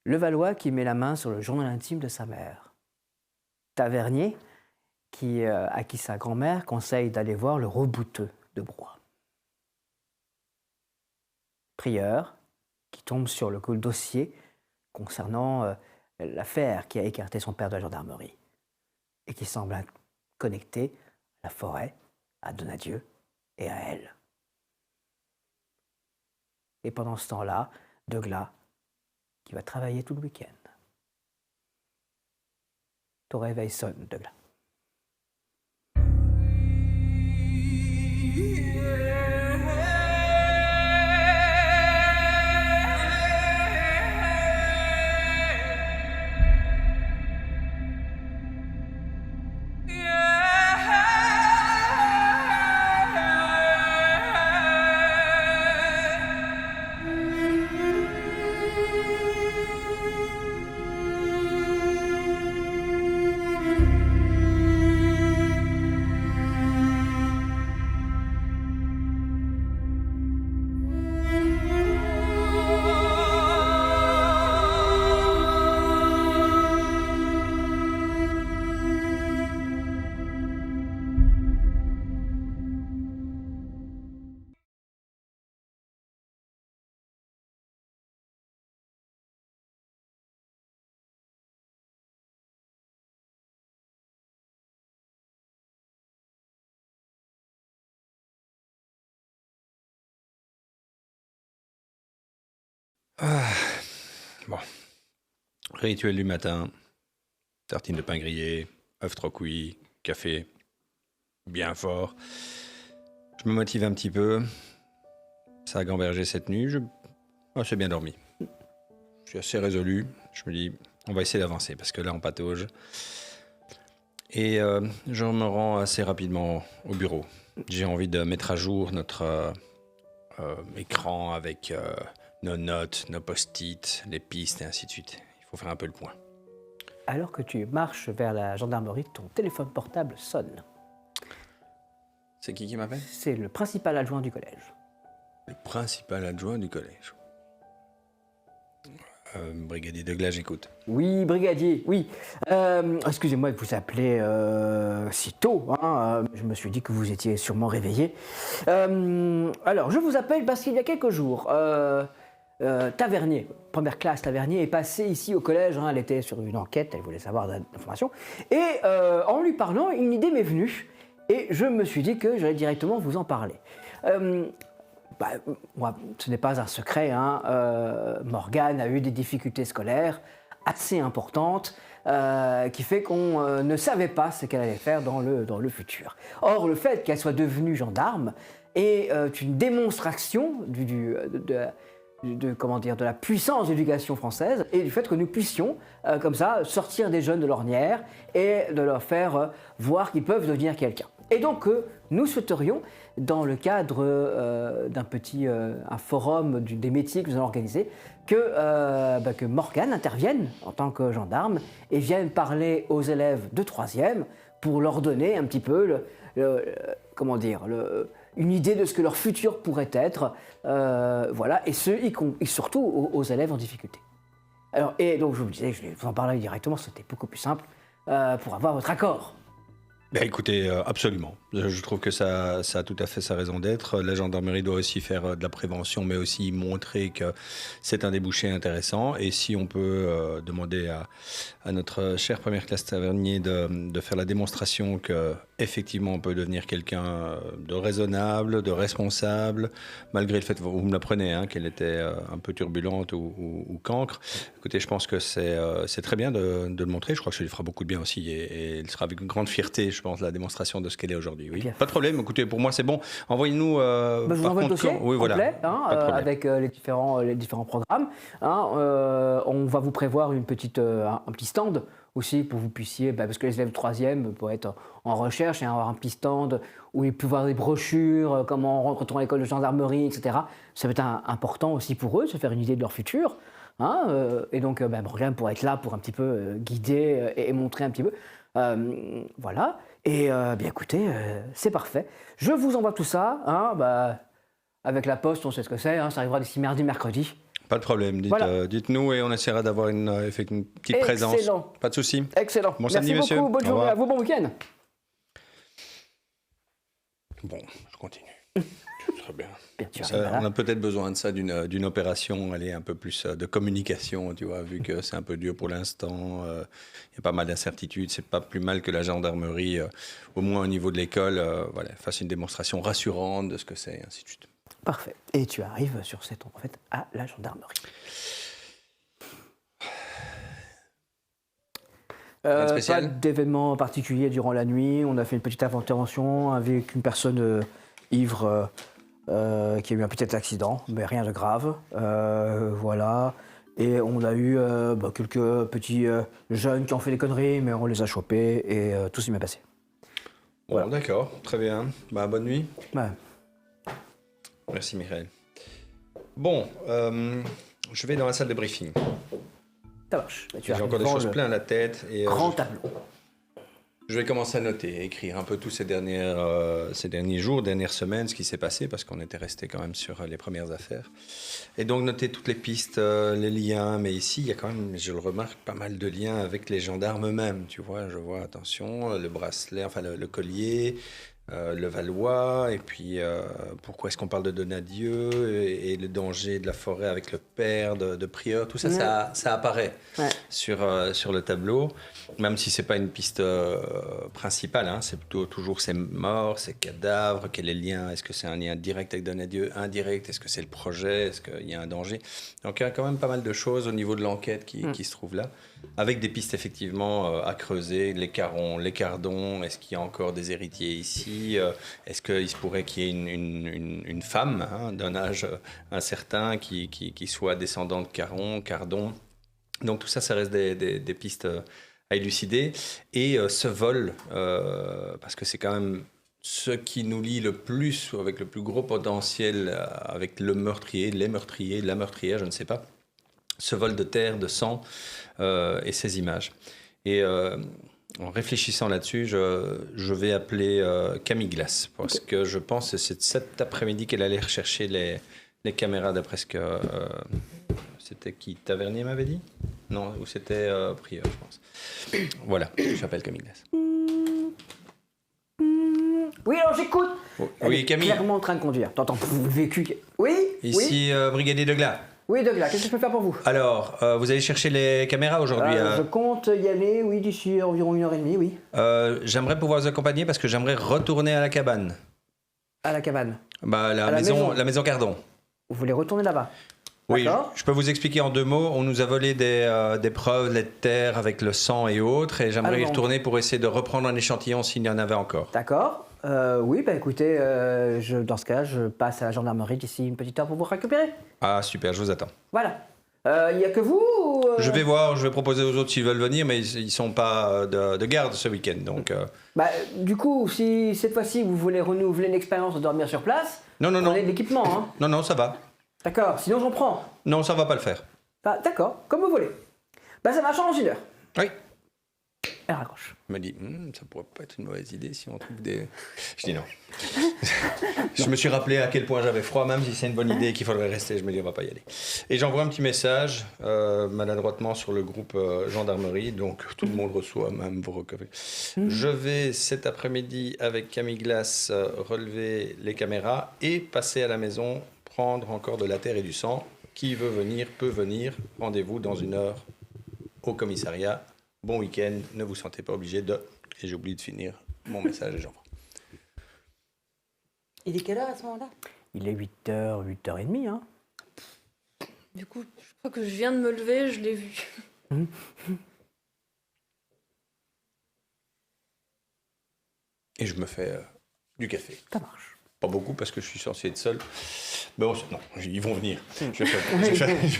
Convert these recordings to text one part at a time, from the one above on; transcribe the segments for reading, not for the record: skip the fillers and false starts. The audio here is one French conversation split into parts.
Levallois qui met la main sur le journal intime de sa mère. Tavernier à qui sa grand-mère conseille d'aller voir le rebouteux de Broye. Prieur qui tombe sur le dossier concernant l'affaire qui a écarté son père de la gendarmerie et qui semble connecté à la forêt, à Donadieu et à elle. Et pendant ce temps-là, Deugla qui va travailler tout le week-end. Ton réveil sonne, Deugla. Ah, bon. Rituel du matin, tartine de pain grillé, œuf trop cuit, café, bien fort. Je me motive un petit peu. Ça a gambergé cette nuit. J'ai bien dormi. Je suis assez résolu. Je me dis, on va essayer d'avancer parce que là, on patauge. Et je me rends assez rapidement au bureau. J'ai envie de mettre à jour notre écran avec nos notes, nos post-it, les pistes et ainsi de suite. Il faut faire un peu le point. Alors que tu marches vers la gendarmerie, ton téléphone portable sonne. C'est qui m'appelle? C'est le principal adjoint du collège. Le principal adjoint du collège. Brigadier Deugla, j'écoute. Oui, brigadier, oui. Excusez-moi de vous appeler si tôt. Je me suis dit que vous étiez sûrement réveillé. Alors, je vous appelle parce qu'il y a quelques jours, Tavernier, première classe Tavernier, est passée ici au collège. Elle était sur une enquête, elle voulait savoir d'informations. Et en lui parlant, une idée m'est venue. Et je me suis dit que j'allais directement vous en parler. Moi, ce n'est pas un secret, Morgane a eu des difficultés scolaires assez importantes qui fait qu'on ne savait pas ce qu'elle allait faire dans le futur. Or, le fait qu'elle soit devenue gendarme est une démonstration de la puissance de l'éducation française et du fait que nous puissions, comme ça, sortir des jeunes de l'ornière et de leur faire voir qu'ils peuvent devenir quelqu'un. Et donc, nous souhaiterions, dans le cadre d'un petit un forum des métiers que nous allons organiser, que Morgane intervienne en tant que gendarme et vienne parler aux élèves de 3e pour leur donner un petit peu une idée de ce que leur futur pourrait être, voilà, et surtout aux élèves en difficulté. Alors, et donc je vous disais, je vais vous en parler directement, c'était beaucoup plus simple pour avoir votre accord. Ben écoutez, absolument. Je trouve que ça a tout à fait sa raison d'être. La gendarmerie doit aussi faire de la prévention, mais aussi montrer que c'est un débouché intéressant. Et si on peut demander à notre chère première classe Tavernier de faire la démonstration que effectivement on peut devenir quelqu'un de raisonnable, de responsable, malgré le fait, vous me l'apprenez, qu'elle était un peu turbulente ou cancre. Écoutez, je pense que c'est très bien de le montrer. Je crois que ça lui fera beaucoup de bien aussi et elle sera avec une grande fierté, je pense, la démonstration de ce qu'elle est aujourd'hui. Oui. Pas de problème, écoutez, pour moi c'est bon. Envoyez-nous je vous envoie le dossier complet, avec les différents programmes. On va vous prévoir un petit stand aussi pour que vous puissiez, parce que les élèves de 3e peuvent être en recherche et avoir un petit stand où ils peuvent voir des brochures, comment on rentre à l'école de gendarmerie, etc. Ça va être important aussi pour eux, se faire une idée de leur futur. Et donc, Morgane pourrait être là pour un petit peu guider et montrer un petit peu. Voilà. Et écoutez, c'est parfait. Je vous envoie tout ça. Avec la poste, on sait ce que c'est. Ça arrivera d'ici mardi, mercredi. Pas de problème, Voilà. dites-nous et on essaiera d'avoir une petite présence. Excellent. Pas de souci. Excellent. Bon Merci samedi, beaucoup. messieurs. Bonne Au journée revoir. à vous. Bon week-end. Bon, je continue. Très bien. Bien, tu Ça, arrives à on là. a peut-être besoin de ça, d'une opération, aller un peu plus de communication, tu vois, vu que c'est un peu dur pour l'instant. Il y a pas mal d'incertitudes. C'est pas plus mal que la gendarmerie, au moins au niveau de l'école, voilà, fasse une démonstration rassurante de ce que c'est, et ainsi de suite. Parfait. Et tu arrives sur cette en fait à la gendarmerie. Rien de spécial Pas d'événement particulier durant la nuit. On a fait une petite intervention avec une personne ivre qui a eu un petit accident, mais rien de grave. Voilà. Et on a eu quelques petits jeunes qui ont fait des conneries, mais on les a chopés et tout s'est bien passé. Bon, Voilà. d'accord, très bien. Bah, bonne nuit. Ouais. Merci, Michael. Bon, je vais dans la salle de briefing. Ça marche. Mais tu J'ai arrives encore des devant choses le plein la tête. Et, grand tableau. je vais commencer à noter, à écrire un peu tous ces derniers jours, dernières semaines, ce qui s'est passé, parce qu'on était resté quand même sur les premières affaires. Et donc noter toutes les pistes, les liens. Mais ici, il y a quand même, je le remarque, pas mal de liens avec les gendarmes eux-mêmes. Tu vois, je vois, attention, le bracelet, enfin le collier, le Valois, et puis pourquoi est-ce qu'on parle de Donadieu et le danger de la forêt avec le père de Prieur. Tout ça, Ouais. ça apparaît Ouais. sur le tableau, même si c'est pas une piste principale, hein, c'est plutôt toujours ces morts, ces cadavres, quel est le lien, est-ce que c'est un lien direct avec Donadieu, indirect, est-ce que c'est le projet, est-ce qu'il y a un danger. Donc il y a quand même pas mal de choses au niveau de l'enquête qui se trouvent là, avec des pistes effectivement à creuser, les Carons, les Cardons, est-ce qu'il y a encore des héritiers ici, est-ce qu'il se pourrait qu'il y ait une femme d'un âge incertain qui soit descendante de Caron, Cardon. Donc tout ça, ça reste des pistes à élucider. Et ce vol, parce que c'est quand même ce qui nous lie le plus, ou avec le plus gros potentiel, avec le meurtrier, les meurtriers, la meurtrière, je ne sais pas, ce vol de terre, de sang et ces images. Et en réfléchissant là-dessus, je vais appeler Camille Glace, parce que je pense que c'est cet après-midi qu'elle allait rechercher les caméras d'après ce que... c'était qui Tavernier m'avait dit? Non, ou c'était Prieur, je pense. Voilà, j'appelle Camille Glace. Oui, alors j'écoute. Elle Oui, est Camille. clairement en train de conduire. T'entends le vécu. Oui. Oui. Ici, Brigadier Deglas. Oui, Douglas, qu'est-ce que je peux faire pour vous? Alors, vous allez chercher les caméras aujourd'hui Je compte y aller, oui, d'ici environ 1h30, oui. J'aimerais pouvoir vous accompagner parce que j'aimerais retourner à la cabane. À la cabane. Bah, À la maison. la maison Cardon. Vous voulez retourner là-bas? Oui, D'accord. je peux vous expliquer en 2 mots. On nous a volé des preuves, les terres avec le sang et autres, et j'aimerais y Allemand. retourner pour essayer de reprendre un échantillon s'il y en avait encore. D'accord. Oui, bah écoutez, dans ce cas, je passe à la gendarmerie d'ici une petite heure pour vous récupérer. Ah, super, je vous attends. Voilà. Il n'y a que vous ou, Je vais voir, je vais proposer aux autres s'ils veulent venir, mais ils ne sont pas de garde ce week-end. Donc, Bah, du coup, si cette fois-ci vous voulez renouveler l'expérience de dormir sur place, Non, non, prenez non. de l'équipement, hein. Non, ça va. D'accord, sinon j'en prends. Non, ça va pas le faire. Bah, d'accord, comme vous voulez. Bah, ça marche en 1 heure. Oui. Elle raccroche. Il m'a dit, ça pourrait pas être une mauvaise idée si on trouve des... Je dis non. Je me suis rappelé à quel point j'avais froid, même si c'est une bonne idée et qu'il faudrait rester. Je me dis, on va pas y aller. Et j'envoie un petit message, maladroitement, sur le groupe gendarmerie. Donc, tout le monde reçoit, même vos recoveries. Je vais cet après-midi, avec Camille Glace, relever les caméras et passer à la maison, prendre encore de la terre et du sang. Qui veut venir, peut venir. Rendez-vous dans 1 heure au commissariat. Bon week-end, ne vous sentez pas obligé de... Et j'ai oublié de finir mon message et j'envoie. Il est quelle heure à ce moment-là? Il est 8h, 8h30, hein. Du coup, je crois que je viens de me lever, je l'ai vu. Et je me fais du café. Ça marche. Pas beaucoup parce que je suis censé être seul. Mais bon, non, ils vont venir. Je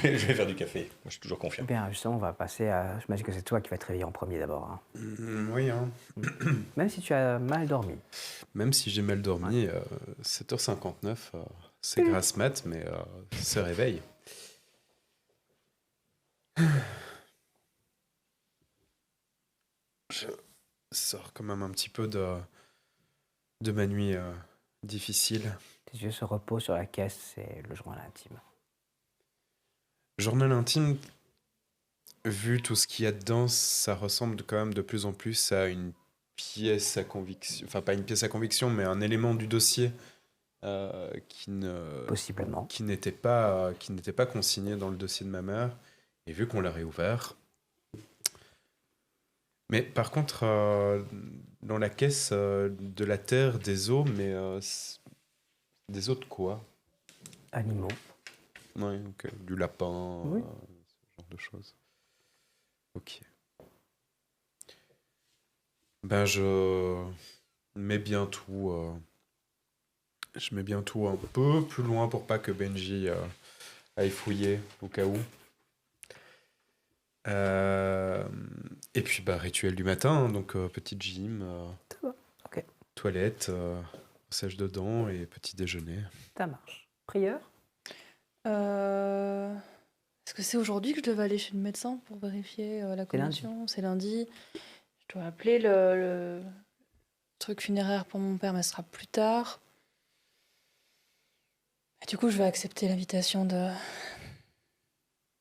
vais faire du café. Moi, je suis toujours confiant. Bien, justement, on va passer à... J'imagine que c'est toi qui vas te réveiller en premier d'abord, hein. Oui, hein. Même si tu as mal dormi. Même si j'ai mal dormi, 7h59, c'est grasse mat, mais c'est réveil. Je sors quand même un petit peu de ma nuit difficile. Tes yeux se reposent sur la caisse et le journal intime. Journal intime, vu tout ce qu'il y a dedans, ça ressemble quand même de plus en plus à une pièce à conviction. Enfin, pas une pièce à conviction, mais un élément du dossier Possiblement. qui n'était pas consigné dans le dossier de ma mère. Et vu qu'on l'a réouvert. Mais par contre, dans la caisse de la terre, des os, mais des os de quoi? Animaux. Ouais, ok. Du lapin, Oui. ce genre de choses. Ok. Ben, je mets bien tout. Je mets bien tout un peu plus loin pour pas que Benji aille fouiller au cas où. Et puis, bah, rituel du matin, hein, donc petit gym, Ça va. Ok. toilette, sèche de dents et petit déjeuner. Ça marche. Prieur. Est-ce que c'est aujourd'hui que je devais aller chez le médecin pour vérifier la lundi. commotion? C'est lundi. Je dois appeler le truc funéraire pour mon père, mais ce sera plus tard. Et du coup, je vais accepter l'invitation de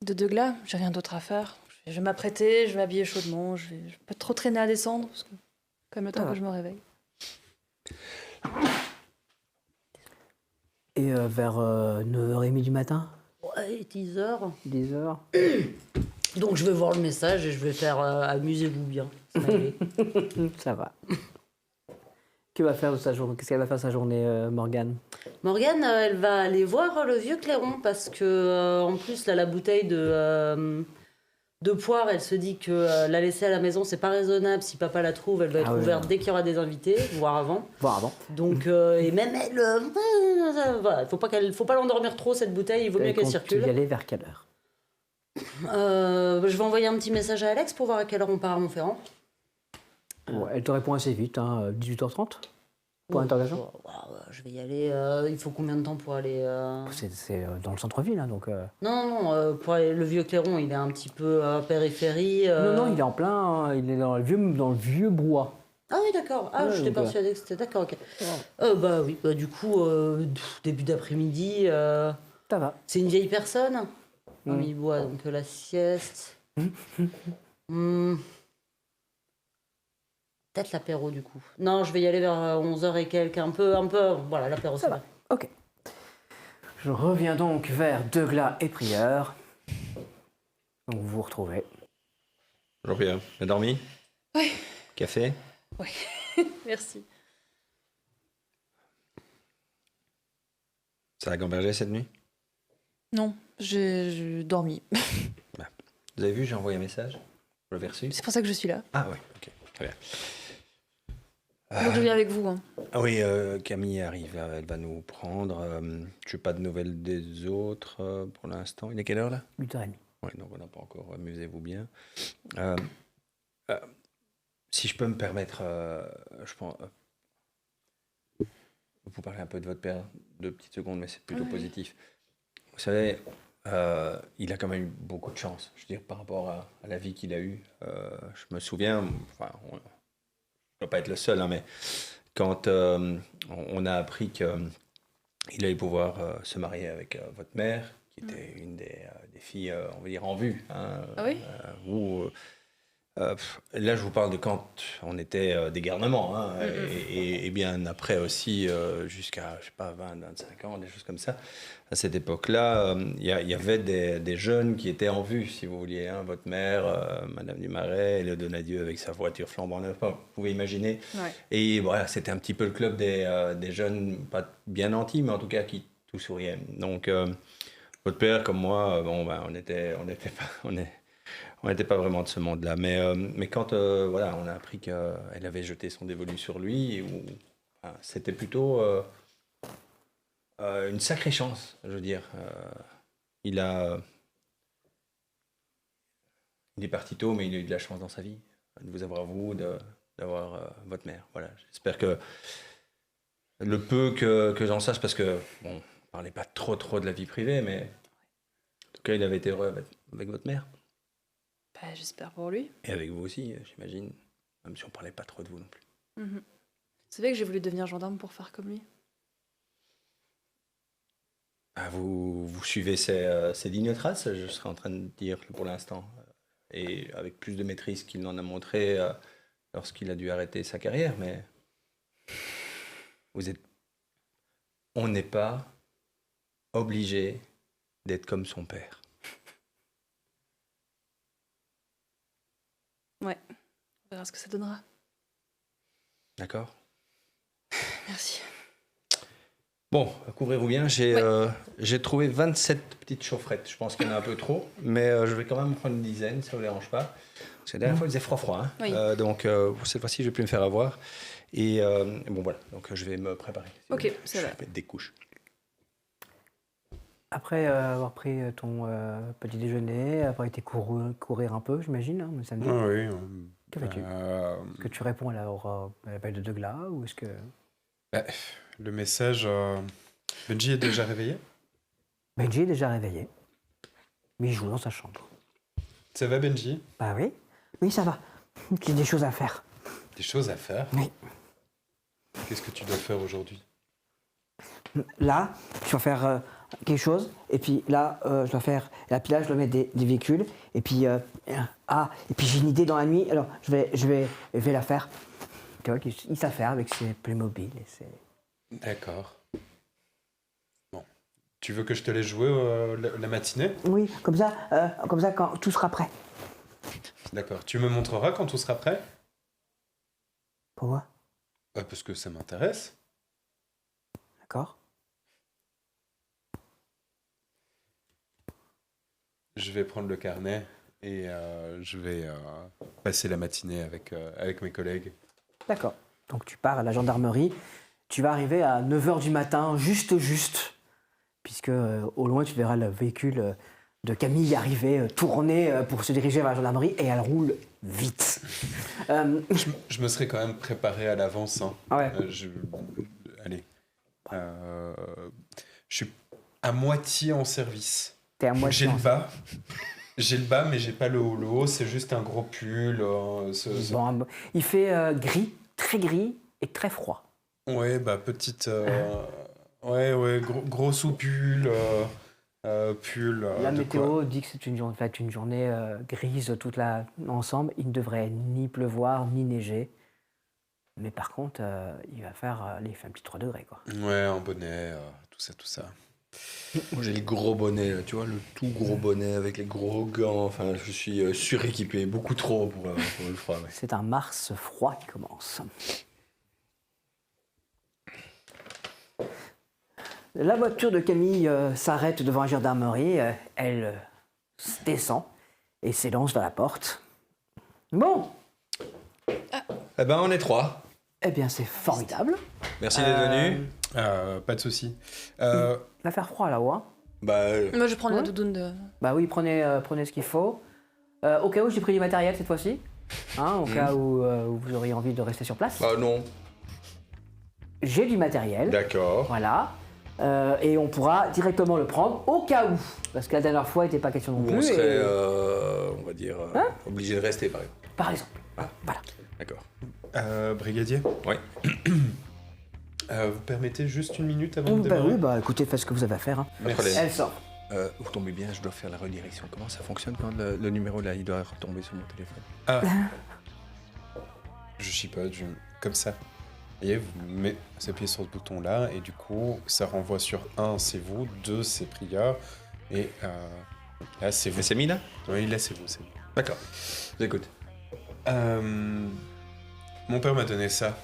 Deugla. J'ai rien d'autre à faire. Je vais m'apprêter, je vais m'habiller chaudement. Je vais pas trop traîner à descendre, parce que comme le temps va. que je me réveille. Et vers 9h30 du matin, Ouais, 10h. 10h. Donc je vais voir le message et je vais faire amusez-vous bien. Smiley. Ça va. Qu'est-ce qu'elle va faire sa journée, Morgane? Morgane, elle va aller voir le vieux clairon parce que, en plus, là, la bouteille de poire, elle se dit que la laisser à la maison, c'est pas raisonnable. Si papa la trouve, elle va être Ah oui, ouverte ouais. dès qu'il y aura des invités, voire avant. Voir avant. Donc, et même elle, voilà, faut pas l'endormir trop cette bouteille, il vaut mieux Elle qu'elle compte circule. y aller vers quelle heure? Je vais envoyer un petit message à Alex pour voir à quelle heure on part à Montferrand. Ouais, elle te répond assez vite, hein, 18h30 pour l'interrogation. Je vais y aller. Il faut combien de temps pour aller C'est dans le centre-ville, hein, donc. Non, pour aller, le vieux clairon, il est un petit peu à périphérie. Non, il est en plein, hein, il est dans le vieux bois. Ah oui, d'accord. Ah, Ouais, j'étais donc, persuadée que c'était d'accord, ok. Ouais. Bah oui, bah, du coup, début d'après-midi, Ça va. c'est une vieille personne. Mm. Il boit donc la sieste. Hmm. Peut-être l'apéro du coup. Non, je vais y aller vers 11h et quelques, un peu, voilà, l'apéro Ça c'est va. vrai. Ok. Je reviens donc vers Deugla et Prieur. Donc vous vous retrouvez. Jean-Pierre, bien dormi? Oui. Café? Merci. Ça a gambergé cette nuit? Non, j'ai dormi. Vous avez vu, j'ai envoyé un message. Vous l'avez reçu? C'est pour ça que je suis là. Ah ouais, ok, très bien. Donc je viens avec vous. Hein. Ah oui, Camille arrive, elle va nous prendre. Je n'ai pas de nouvelles des autres pour l'instant. Il est quelle heure là? 8h30. Oui, donc on n'a pas encore, amusez-vous bien. Si je peux me permettre, je pense. Vous parlez un peu de votre père 2 petites secondes, mais c'est plutôt Oui. positif. Vous savez, il a quand même eu beaucoup de chance, je veux dire, par rapport à la vie qu'il a eue. Je me souviens, enfin, je ne dois pas être le seul, hein, mais quand on a appris qu'il allait pouvoir se marier avec votre mère, qui était une des filles, on va dire, en vue, hein, Ah oui? là, je vous parle de quand on était des garnements, hein, Mm-mm. et bien après aussi, jusqu'à, je sais pas, 20, 25 ans, des choses comme ça. À cette époque-là, il y avait des jeunes qui étaient en vue, si vous vouliez, hein, votre mère, Madame Dumaret, et le Donadieu avec sa voiture flambant neuve, vous pouvez imaginer. Ouais. Et voilà, c'était un petit peu le club des jeunes, pas bien nantis, mais en tout cas qui tout souriaient. Donc, votre père, comme moi, bon, ben, on n'était pas vraiment de ce monde-là. Mais quand voilà, on a appris qu'elle avait jeté son dévolu sur lui, enfin, c'était plutôt une sacrée chance, je veux dire. Il est parti tôt, mais il a eu de la chance dans sa vie de vous avoir vous, d'avoir votre mère. Voilà. J'espère que le peu que j'en sache, parce que bon, on parlait pas trop de la vie privée, mais en tout cas, il avait été heureux avec votre mère. Bah, j'espère pour lui. Et avec vous aussi, j'imagine. Même si on parlait pas trop de vous non plus. Mhm. C'est vrai que j'ai voulu devenir gendarme pour faire comme lui. Vous suivez ces lignes traces, je serais en train de dire pour l'instant, et avec plus de maîtrise qu'il n'en a montré lorsqu'il a dû arrêter sa carrière, mais on n'est pas obligé d'être comme son père. Ouais, on verra ce que ça donnera. D'accord? Merci. Bon, couvrez-vous bien, j'ai trouvé 27 petites chaufferettes. Je pense qu'il y en a un peu trop, mais je vais quand même prendre une dizaine, ça ne vous dérange pas. Parce que la dernière fois, il faisait froid, hein. Oui. Donc cette fois-ci, je vais plus me faire avoir. Et bon, voilà, donc je vais me préparer. Ok, ça va. Je vais mettre des couches. Après avoir pris ton petit déjeuner, avoir été courir un peu, j'imagine, hein, le samedi, Ah oui. que fais-tu? Est-ce que tu réponds à l'appel de Douglas ou est-ce que... Bah, le message... Benji est déjà réveillé? Benji est déjà réveillé, mais il joue dans sa chambre. Ça va, Benji? Bah oui, oui ça va, j'ai des choses à faire. Des choses à faire? Oui. Qu'est-ce que tu dois faire aujourd'hui? Là, je dois faire quelque chose, et puis là, je dois faire... Là, puis là, je dois mettre des véhicules, et puis... et puis j'ai une idée dans la nuit, alors je vais la faire. Tu vois, il sait faire avec ses Playmobil et ses... D'accord. Bon. Tu veux que je te laisse jouer la matinée? Oui, comme ça, quand tout sera prêt. D'accord. Tu me montreras quand tout sera prêt? Pourquoi? Parce que ça m'intéresse. D'accord. Je vais prendre le carnet et je vais passer la matinée avec mes collègues. D'accord. Donc tu pars à la gendarmerie. Tu vas arriver à 9h du matin, juste, puisque au loin tu verras le véhicule de Camille arriver, tourner pour se diriger vers la gendarmerie, et elle roule vite. Je me serais quand même préparé à l'avance. Hein. Ouais. Allez. Je suis à moitié en service. T'es à moitié J'ai le en- bas. J'ai le bas, mais j'ai pas le haut. Le haut, c'est juste un gros pull. Bon, il fait gris, très gris et très froid. Ouais, bah petite. Ouais, gros sous-pull. Pull. La de quoi. météo dit que c'est une journée grise toute l'ensemble. Il ne devrait ni pleuvoir ni neiger. Mais par contre, il va faire il fait un petit 3 degrés, quoi. Ouais, un bonnet, tout ça. Moi, j'ai le gros bonnet, là, tu vois, le tout gros bonnet avec les gros gants. Enfin, je suis suréquipé, beaucoup trop pour le froid. Ouais. C'est un mars froid qui commence. La voiture de Camille s'arrête devant la gendarmerie. Elle descend et s'élance vers la porte. Bon, Eh ben, on est 3. eh bien c'est formidable. Merci d'être venu. Pas de souci. Il va faire froid là-haut, hein. Bah, Moi, je prends la Ouais. doudoune de... Bah oui, prenez ce qu'il faut. Au cas où j'ai pris du matériel cette fois-ci, hein, au cas où vous auriez envie de rester sur place. bah non. J'ai du matériel, D'accord. voilà. Et on pourra directement le prendre au cas où. Parce que la dernière fois, il n'était pas question non Ou plus. on serait, et- on va dire, obligé de rester, par exemple. Par exemple. Voilà. D'accord. Brigadier, Oui. vous permettez juste une minute avant de Bah démarrer? oui, bah écoutez, faites ce que vous avez à faire. Hein. Pas de problème. Elle sort. Vous tombez bien, je dois faire la redirection. Comment ça fonctionne quand le numéro là, il doit retomber sur mon téléphone? Je chipote, comme ça. Et vous appuyez sur ce bouton-là, et du coup, ça renvoie sur 1, c'est vous, 2, c'est Priya, et là, c'est vous. Mais c'est mis là? Oui, là, c'est vous, c'est vous. D'accord. Je vous écoute. Mon père m'a donné ça,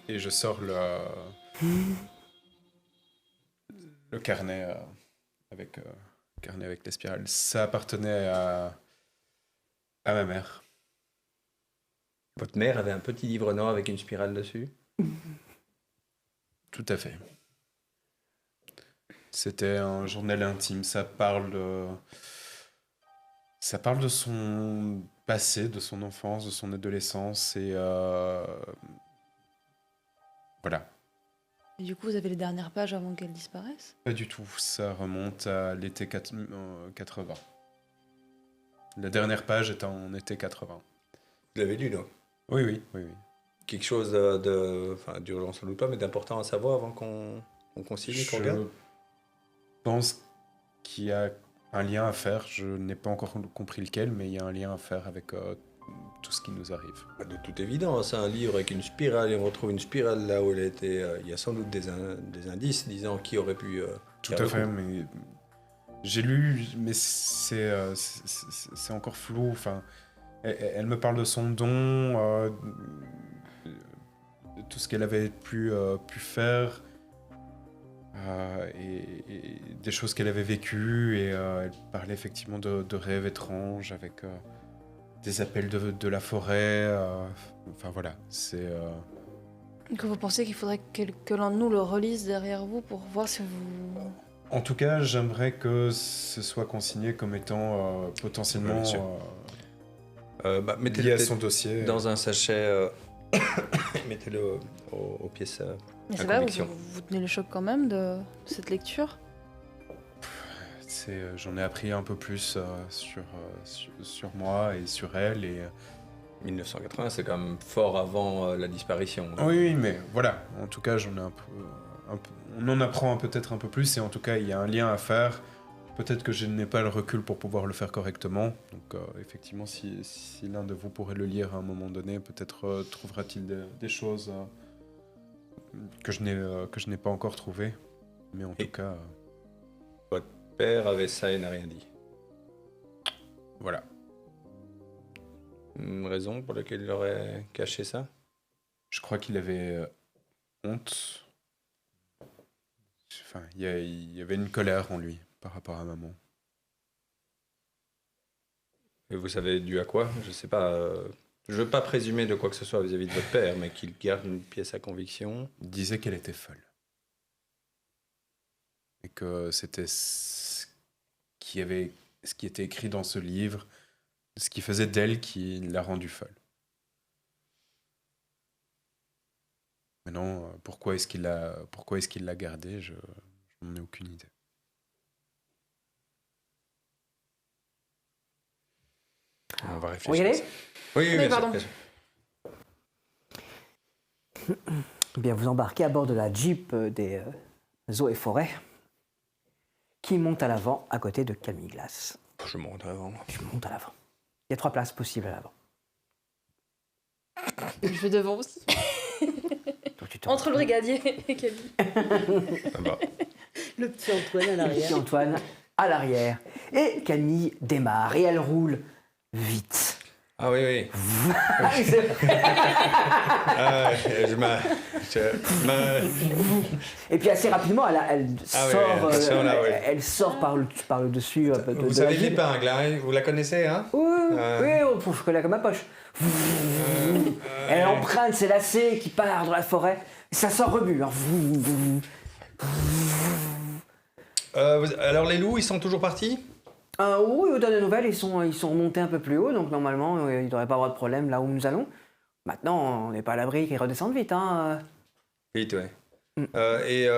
et je sors le carnet avec la spirale. Ça appartenait à ma mère. Votre mère avait un petit livre noir avec une spirale dessus? Tout à fait. C'était un journal intime. Ça parle de son passé, de son enfance, de son adolescence et voilà. Et du coup, vous avez les dernières pages avant qu'elles disparaissent? Pas du tout. Ça remonte à l'été 80. La dernière page est en été 80. Vous l'avez lu, donc? Oui. Quelque chose d'urgent sans doute pas, mais d'important à savoir avant qu'on signe et qu'on regarde? pense qu'il y a un lien à faire. Je n'ai pas encore compris lequel, mais il y a un lien à faire avec tout ce qui nous arrive. De toute évidence, c'est un livre avec une spirale, et on retrouve une spirale là où elle était. Il y a sans doute des indices disant qui aurait pu. Tout faire à le fait, coup. mais j'ai lu, mais c'est encore flou. Enfin, elle me parle de son don, de tout ce qu'elle avait pu faire, et des choses qu'elle avait vécues. Et elle parlait effectivement de rêves étranges avec des appels de la forêt. Enfin voilà, c'est. Que vous pensez qu'il faudrait que l'un de nous le relise derrière vous pour voir si vous... En tout cas, j'aimerais que ce soit consigné comme étant potentiellement Bien sûr. lié Mettez-le à son dossier. dans un sachet. Mettez-le aux pièces. Mais À c'est vrai, conviction. vous tenez le choc quand même de cette lecture? J'en ai appris un peu plus sur moi et sur elle. Et 1980, c'est quand même fort avant la disparition. oui, mais voilà. En tout cas, j'en ai un peu. On en apprend peut-être un peu plus, et en tout cas, il y a un lien à faire. Peut-être que je n'ai pas le recul pour pouvoir le faire correctement. Donc, effectivement, si l'un de vous pourrait le lire à un moment donné, peut-être trouvera-t-il des choses que je n'ai pas encore trouvées. Mais en tout cas, Votre père avait ça et n'a rien dit. voilà. Une raison pour laquelle il aurait caché ça? Je crois qu'il avait honte. Enfin, il y avait une colère en lui par rapport à maman. Et vous savez dû à quoi? Je sais pas. Je veux pas présumer de quoi que ce soit vis-à-vis de votre père, mais qu'il garde une pièce à conviction. Il disait qu'elle était folle. Et que c'était ce qui était écrit dans ce livre, ce qui faisait d'elle qui l'a rendue folle. Maintenant, pourquoi est-ce qu'il l'a gardée, je n'en ai aucune idée. On va réfléchir. On y à aller? ça. Oui, Oui, bien sûr, pardon. bien sûr. Eh bien, vous embarquez à bord de la Jeep des Eaux et Forêts qui monte à l'avant à côté de Camille Glace. Je monte avant. Tu montes à l'avant. Il y a 3 places possibles à l'avant. Je vais devant aussi. Donc, tu te Entre le retrouves. brigadier et Camille. Ah bah. Le petit Antoine à Petit l'arrière. Antoine à l'arrière. Et Camille démarre et elle roule vite. Ah oui, oui. Ah oui, c'est- Ah, Et puis assez rapidement, elle Ah oui, sort, attention là, oui. elle sort par le dessus. De Vous la avez ville. l'épingle, hein? Vous la connaissez, hein? Oui, je connais comme ma poche. Elle emprunte ses lacets qui part dans la forêt. Et ça sort rebut. Hein. Alors les loups, ils sont toujours partis? Oui, aux dernières nouvelles, ils sont remontés un peu plus haut, donc normalement, il ne devrait pas avoir de problème là où nous allons. Maintenant, on n'est pas à l'abri qu'ils redescendent vite. Hein. Vite, ouais. Et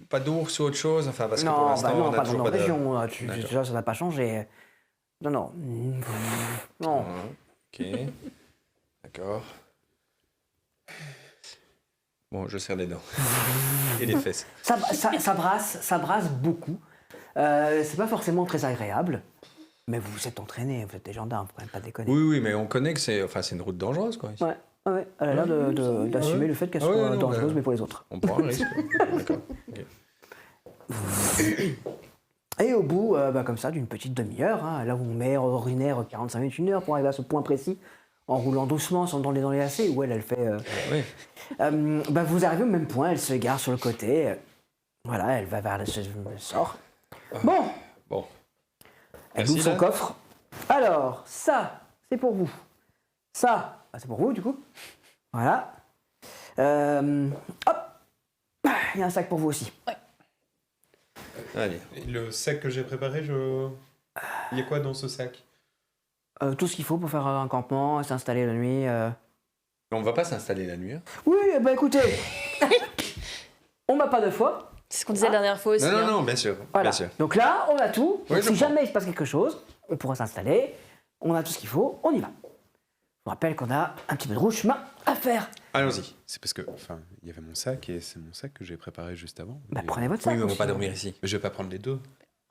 pas d'ours ou autre chose? Enfin, parce que pour Non, l'instant, non, on a pas dans toujours nos pas de... régions. D'accord. Déjà, ça n'a pas changé. Non. Non. Ok. D'accord. Bon, je serre les dents. Et les fesses. Ça brasse beaucoup. C'est pas forcément très agréable. Mais vous êtes entraînés, vous êtes des gendarmes, faut quand même pas déconner. Oui, mais on connaît que c'est une route dangereuse, quoi. Ici. Ouais, elle a l'air d'assumer le fait qu'elle Ah ouais, soit non, dangereuse, mais- mais pour les autres. On prend un risque. D'accord. Ok. Et au bout, comme ça, d'une petite demi-heure, hein, là où on met ordinaire 45 minutes, 1 heure pour arriver à ce point précis, en roulant doucement, sans dans les lacets, où elle fait... Oui. vous arrivez au même point, elle se gare sur le côté. Voilà, elle va vers elle sort. Bon, Bon. elle Merci, ouvre son là. coffre. Alors, ça, c'est pour vous. Ça, c'est pour vous, du coup. Voilà. Hop, il y a un sac pour vous aussi. Allez. Et le sac que j'ai préparé, il y a quoi dans ce sac? Tout ce qu'il faut pour faire un campement, s'installer la nuit. On va pas s'installer la nuit. Hein. Oui, écoutez, on m'a pas 2 fois. C'est ce qu'on disait la dernière fois aussi. hein. Non, bien sûr. Voilà. Bien sûr. Donc là, on a tout. Oui, Donc je si prends. jamais il se passe quelque chose, on pourra s'installer. On a tout ce qu'il faut, on y va. vous rappelle qu'on a un petit peu de rouge chemin à faire. Allons-y. C'est parce que, enfin, il y avait mon sac et c'est mon sac que j'ai préparé juste avant. Bah, Et, prenez votre Oui, sac. mais on va monsieur. pas dormir ici. mais je vais pas prendre les deux.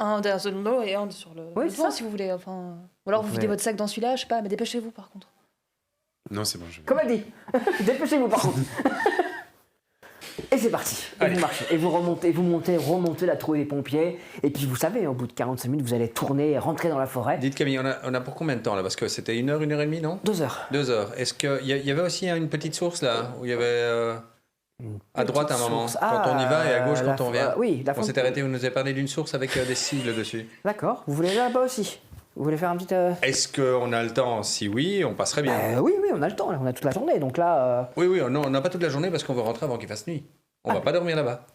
Un derrière le dos et un sur le Oui, le c'est devant, ça. si vous voulez. Enfin... Ou alors Vous vous pouvez- videz votre sac dans celui-là, je sais pas, mais dépêchez-vous par contre. Non, c'est bon, je vais. Comme elle dit. Dépêchez-vous par contre. Et c'est parti. Et vous marchez. Et vous remontez la trouée des pompiers. Et puis vous savez, au bout de 45 minutes, vous allez tourner et rentrer dans la forêt. Dites Camille, on a pour combien de temps là? Parce que c'était 1 heure, 1 heure et demie, non? 2 heures. 2 heures. Est-ce qu'il y avait aussi une petite source là où il y avait à droite un moment Source. quand on y va et à gauche quand on vient? Oui, la On fontaine. s'était arrêté, vous nous avez parlé d'une source avec des sigles dessus. D'accord. Vous voulez aller là-bas aussi? Vous voulez faire un petit. Est-ce qu'on a le temps? Si oui, on passerait bien. Oui, on a le temps. On a toute la journée. Donc là. Oui, non, on n'a pas toute la journée parce qu'on veut rentrer avant qu'il fasse nuit. On va pas dormir là-bas.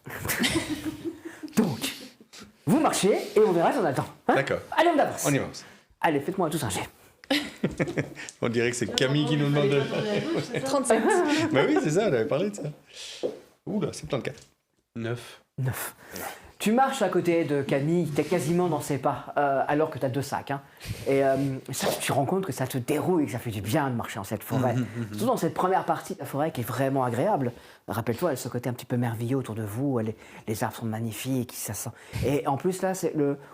Donc, vous marchez et on verra si on a le temps. Hein. D'accord. Allez, on avance. On y avance. Allez, faites-moi tous un jet. On dirait que c'est Camille qui nous demande de... 37. Bah oui, c'est ça, on avait parlé de ça. Ouh là, 74. 9. 9. Tu marches à côté de Camille, t'es quasiment dans ses pas, alors que t'as 2 sacs. Hein. Et ça, tu te rends compte que ça te dérouille, que ça fait du bien de marcher dans cette forêt. Surtout dans cette première partie de la forêt qui est vraiment agréable. Rappelle-toi, elle a ce côté un petit peu merveilleux autour de vous, les arbres sont magnifiques, ça sent... Et en plus là,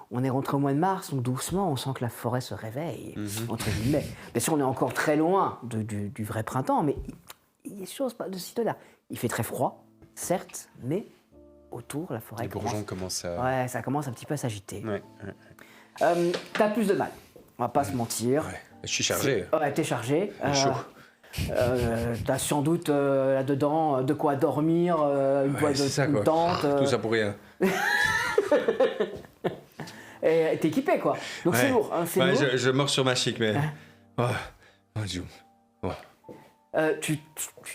on est rentré au mois de mars, donc doucement, on sent que la forêt se réveille, entre guillemets. Bien sûr, on est encore très loin du vrai printemps, mais il y a des choses de ci, de là. Il fait très froid, certes, mais autour, la forêt Les bourgeons commencent à. Ouais, ça commence un petit peu à s'agiter. Ouais. T'as plus de mal, on va pas se mentir. Ouais, je suis chargé. Ouais, t'es chargé. Chaud. T'as sans doute là-dedans de quoi dormir, C'est ça, quoi. tente. Tout ça pour rien. Et t'es équipé, quoi. Donc c'est Ouais. lourd. Hein, c'est Ouais, lourd. je mords sur ma chic, mais... Oh, Dieu. Tu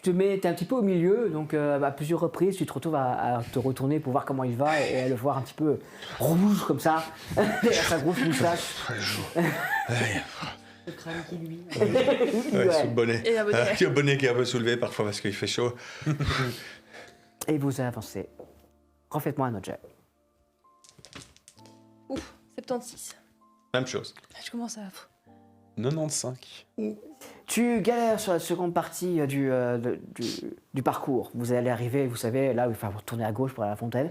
te mets, t'es un petit peu au milieu, donc à plusieurs reprises, tu te retrouves à te retourner pour voir comment il va et à le voir un petit peu rouge comme ça, derrière sa grosse moustache. Le crâne qui lui. Ouais, sous le bonnet. Et un bonnet. Il y a le bonnet qui est un peu soulevé parfois parce qu'il fait chaud. Et vous avancez. Refaites-moi un autre jet. Ouf, 76. Même chose. Je commence à... 95. Tu galères sur la seconde partie du parcours. Vous allez arriver, vous savez, là où il faut tourner à gauche pour aller à la fontaine.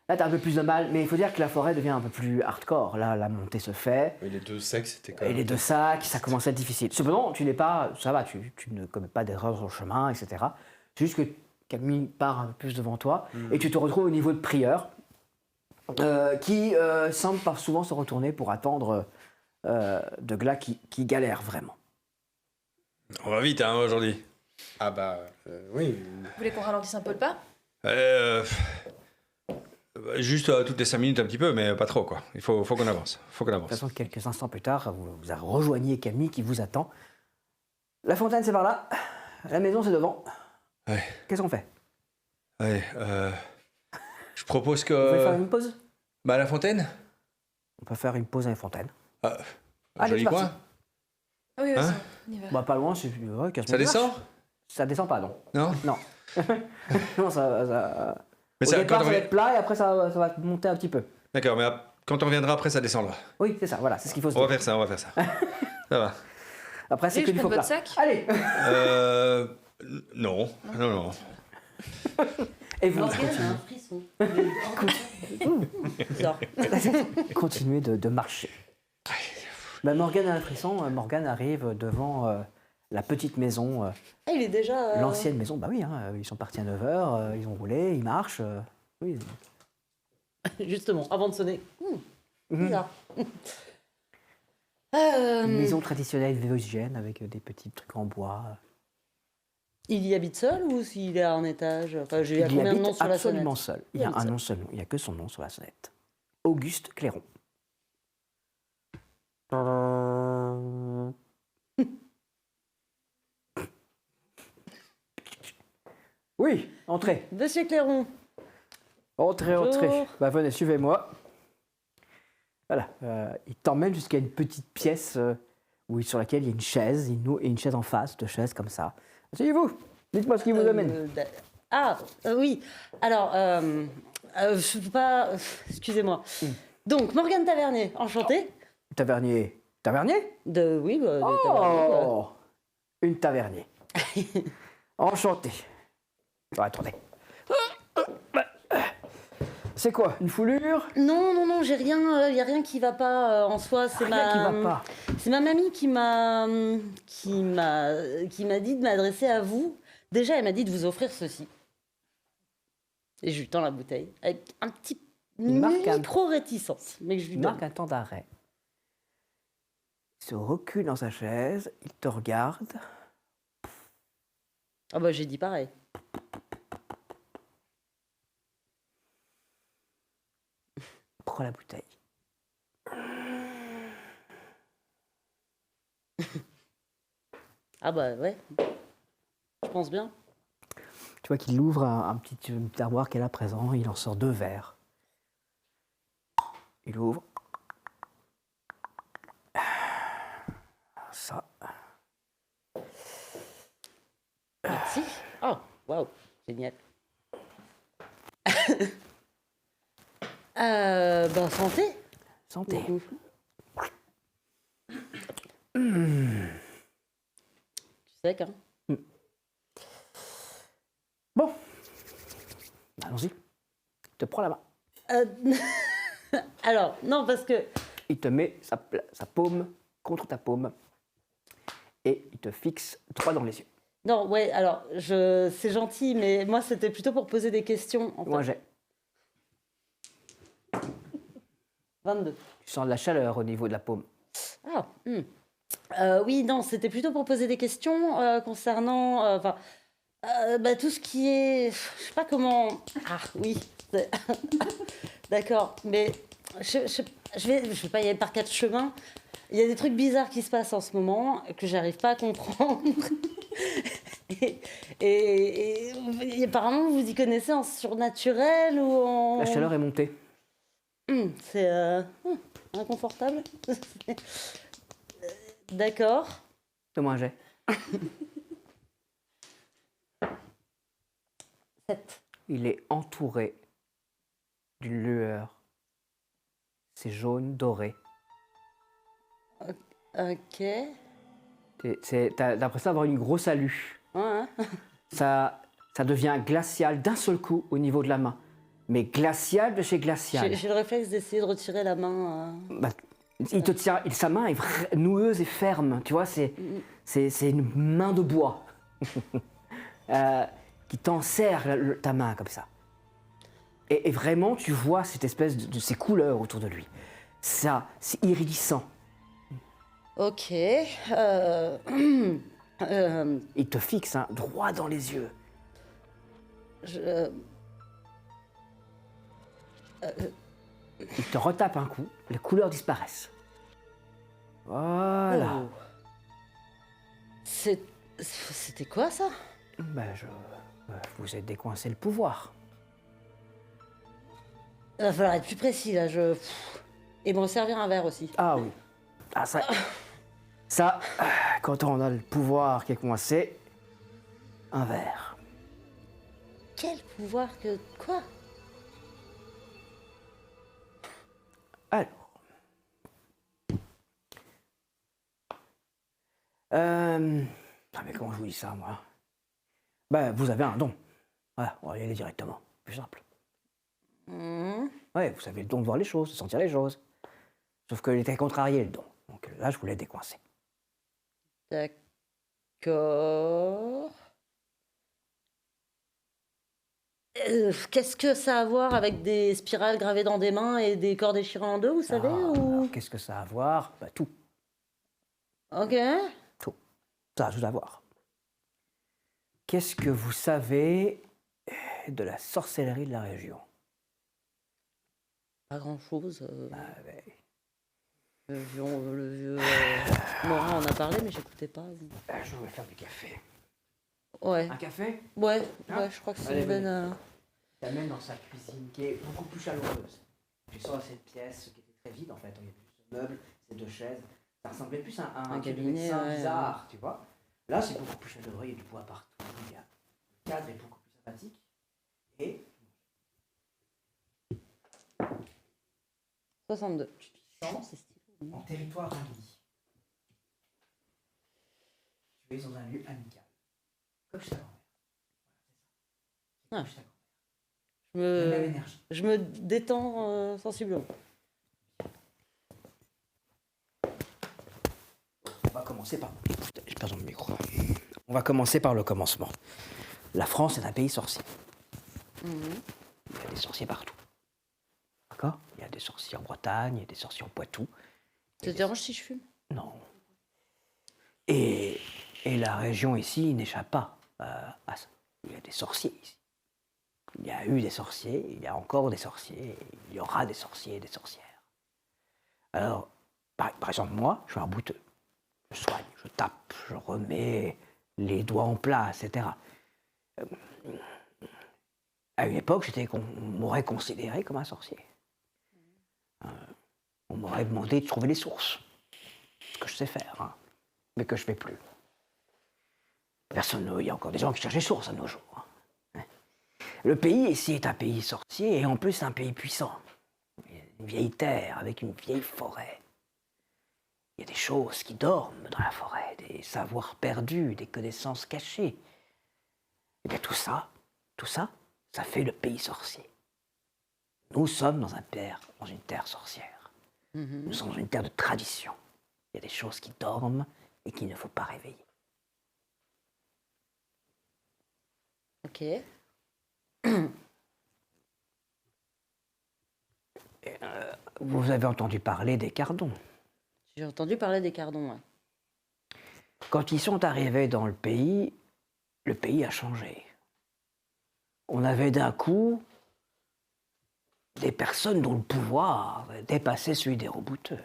Là, t'as un peu plus de mal, mais il faut dire que la forêt devient un peu plus hardcore. Là, la montée se fait. Et les 2 sacs, c'était quand Et même. les 2 sacs, ça commence à être difficile. Cependant, tu n'es pas... Ça va, tu ne commets pas d'erreurs sur le chemin, etc. C'est juste que Camille part un peu plus devant toi et tu te retrouves au niveau de prieur qui semble pas souvent se retourner pour attendre de Glas qui galère vraiment. On va vite, hein, aujourd'hui. Ah bah, oui. Vous voulez qu'on ralentisse un peu le pas? Juste toutes les 5 minutes un petit peu, mais pas trop, quoi. Il faut qu'on avance. Faut qu'on De avance. toute façon, quelques instants plus tard, vous rejoignez Camille qui vous attend. La fontaine, c'est par là. La maison, c'est devant. Ouais. Qu'est-ce qu'on fait? Ouais, je propose Vous voulez faire que... une pause? Bah, à la fontaine. On peut faire une pause à la fontaine. Ah, Allez, joli c'est parti. coin. Ah oui, Hein on y va. Bah, pas loin, c'est... Ouais, 15 Ça minutes de descend? marche. Ça descend pas, non. Non? Non. Non, ça... Mais Au ça, départ, quand on ça va vient- être plat et après, ça va monter un petit peu. D'accord, mais quand on reviendra, après, ça descendra. Oui, c'est ça, voilà, c'est ce qu'il faut se On va dire. faire ça, on va faire ça. Ça va. Après, c'est Et que je du prends faux votre plat. sac Allez. Non. Et vous Morgane a un frisson. Bizarre. continuez de marcher. Bah, Morgane a un frisson. Morgane arrive devant la petite maison, Ah, il est déjà. l'ancienne maison. Bah oui, hein, ils sont partis à 9h, ils ont roulé, ils marchent. Oui. Justement, avant de sonner. Bizarre. Une maison traditionnelle vosgienne avec des petits trucs en bois. Il y habite seul ou s'il est en étage? Enfin, j'ai Il y combien de habite noms sur la absolument sonnette? seul. Il y a habite un seul. nom seul. Il n'y a que son nom sur la sonnette. Auguste Clairon. Oui, entrez. Monsieur Clairon. Entrez, Bonjour. entrez. Bah, venez, suivez-moi. Voilà. Il t'emmène jusqu'à une petite pièce sur laquelle il y a une chaise, et une chaise en face, 2 chaises comme ça. Asseyez-vous. Dites-moi ce qui vous amène. Oui. Alors, je peux pas. Excusez-moi. Donc, Morgane Tavernier, enchantée. Tavernier. Tavernier Oui, de Tavernier. Oh une tavernier. Enchanté. Bon, attendez. C'est quoi? Une foulure? Non, j'ai rien, y a rien qui va pas en soi. C'est Rien qui va pas. C'est ma mamie qui m'a dit de m'adresser à vous. Déjà, elle m'a dit de vous offrir ceci. Et je lui tends la bouteille avec un petit micro-réticence, mais que je lui Il donne. marque un temps d'arrêt. Il se recule dans sa chaise, il te regarde. Ah bah j'ai dit pareil. Prends la bouteille. Ah bah ouais. Je pense bien. Tu vois qu'il ouvre un petit armoire qu'elle a présent, il en sort 2 verres. Il ouvre. Ça. Merci. Oh, waouh, génial. Ben santé. Santé. Du coup. Tu sais quand Bon. Allons-y. Il te prend la main. Alors, non, parce que... Il te met sa paume contre ta paume. Et il te fixe droit dans les yeux. Non, ouais, alors, c'est gentil, mais moi, c'était plutôt pour poser des questions. En fait. Moi, j'ai. 22. Tu sens de la chaleur au niveau de la paume. Ah, oui, non, c'était plutôt pour poser des questions concernant tout ce qui est... Je sais pas comment... Ah, oui. D'accord, mais je vais pas y aller par 4 chemins. Il y a des trucs bizarres qui se passent en ce moment que j'arrive pas à comprendre. et apparemment, vous y connaissez en surnaturel ou en... La chaleur est montée. C'est inconfortable. D'accord. Fais-moi un jet. 7. Il est entouré d'une lueur. C'est jaune, doré. Ok. T'as l'impression d'avoir une grosse alu. Ouais. Ça devient glacial d'un seul coup au niveau de la main. Mais glacial de chez glacial. J'ai le réflexe d'essayer de retirer la main. Bah, il te tient, sa main est noueuse et ferme, tu vois, c'est une main de bois qui t'enserre ta main comme ça. Et vraiment, tu vois cette espèce de ces couleurs autour de lui. Ça, c'est iridescent. Ok. Il te fixe hein, droit dans les yeux. Il te retape un coup, les couleurs disparaissent. Voilà. Oh. C'était quoi ça? Ben, vous êtes décoincé le pouvoir. Il va falloir être plus précis là. Et me resservir un verre aussi. Ah oui. Ah ça, quand on a le pouvoir qui est coincé, un verre. Quel pouvoir que... Quoi? Alors. Ah, mais comment je vous dis ça, moi? Ben, vous avez un don. Voilà, on va y aller directement. Plus simple. Ouais, vous avez le don de voir les choses, de sentir les choses. Sauf qu'il était contrarié, le don. Donc là, je voulais décoincer. D'accord. Qu'est-ce que ça a à voir avec des spirales gravées dans des mains et des corps déchirés en deux, vous savez ou... Alors, qu'est-ce que ça a à voir? Ben, tout. Ok. Tout. Ça a tout à voir. Qu'est-ce que vous savez de la sorcellerie de la région? Pas grand-chose. Ah, ben, Le vieux Morin en a parlé, mais j'écoutais pas. je vais faire du café. Ouais. Un café? Ouais, Hein? ouais, je crois que c'est Allez, une bonne... T'amène dans sa cuisine qui est beaucoup plus chaleureuse. Tu sors à cette pièce qui était très vide en fait. Il y a plus de meubles, ces 2 chaises. Ça ressemblait plus à un cabinet médecin ouais, bizarre, tu vois. Là, c'est beaucoup plus chaleureux, il y a du bois partout. Le cadre est beaucoup plus sympathique. Et 62. tu sens C'est stylé. en territoire ennemi. Tu es dans un lieu amical. Comme chez ta grand-mère. Ah. Comme chez ta grand-mère. La même Je énergie. je me détends sensiblement. On va commencer par... Je perds mon micro. On va commencer par le commencement. La France est un pays sorcier. Il y a des sorciers partout. D'accord? Il y a des sorciers en Bretagne, il y a des sorciers en Poitou. Ça te dérange si je fume? Non. Et la région ici n'échappe pas à ça. Il y a des sorciers ici. Il y a eu des sorciers, il y a encore des sorciers, il y aura des sorciers et des sorcières. Alors, par exemple, moi, je suis un bouteux. Je soigne, je tape, je remets les doigts en place, etc. À une époque, on m'aurait considéré comme un sorcier. On m'aurait demandé de trouver les sources. Ce que je sais faire, hein, mais que je ne fais plus. Il y a encore des gens qui cherchent les sources à nos jours. Hein. Le pays ici est un pays sorcier et en plus un pays puissant. Il y a une vieille terre avec une vieille forêt. Il y a des choses qui dorment dans la forêt, des savoirs perdus, des connaissances cachées. Et bien tout ça, ça fait le pays sorcier. Nous sommes dans une terre sorcière. Nous sommes dans une terre de tradition. Il y a des choses qui dorment et qu'il ne faut pas réveiller. Ok. Vous avez entendu parler des cardons. J'ai entendu parler des cardons, ouais. Quand ils sont arrivés dans le pays a changé. On avait d'un coup des personnes dont le pouvoir dépassait celui des rebouteux.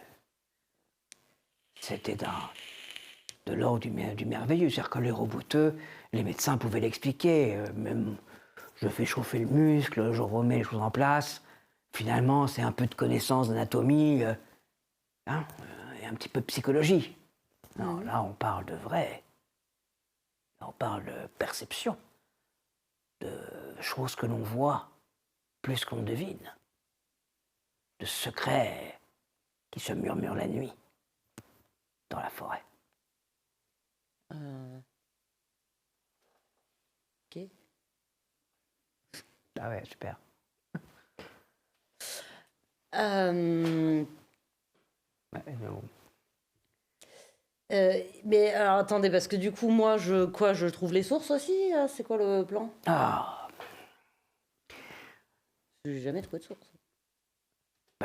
C'était de l'ordre du merveilleux. C'est-à-dire que les rebouteux, les médecins pouvaient l'expliquer. Même, je fais chauffer le muscle, je remets les choses en place. Finalement, c'est un peu de connaissance d'anatomie et un petit peu de psychologie. Non, là, on parle de vrai. Là, on parle de perception, de choses que l'on voit plus qu'on devine, de secrets qui se murmurent la nuit dans la forêt. Ok. Ah ouais, super. Ouais, mais bon. Mais alors attendez, parce que du coup, moi, je trouve les sources aussi? C'est quoi le plan? Ah, J'ai jamais trouvé de source.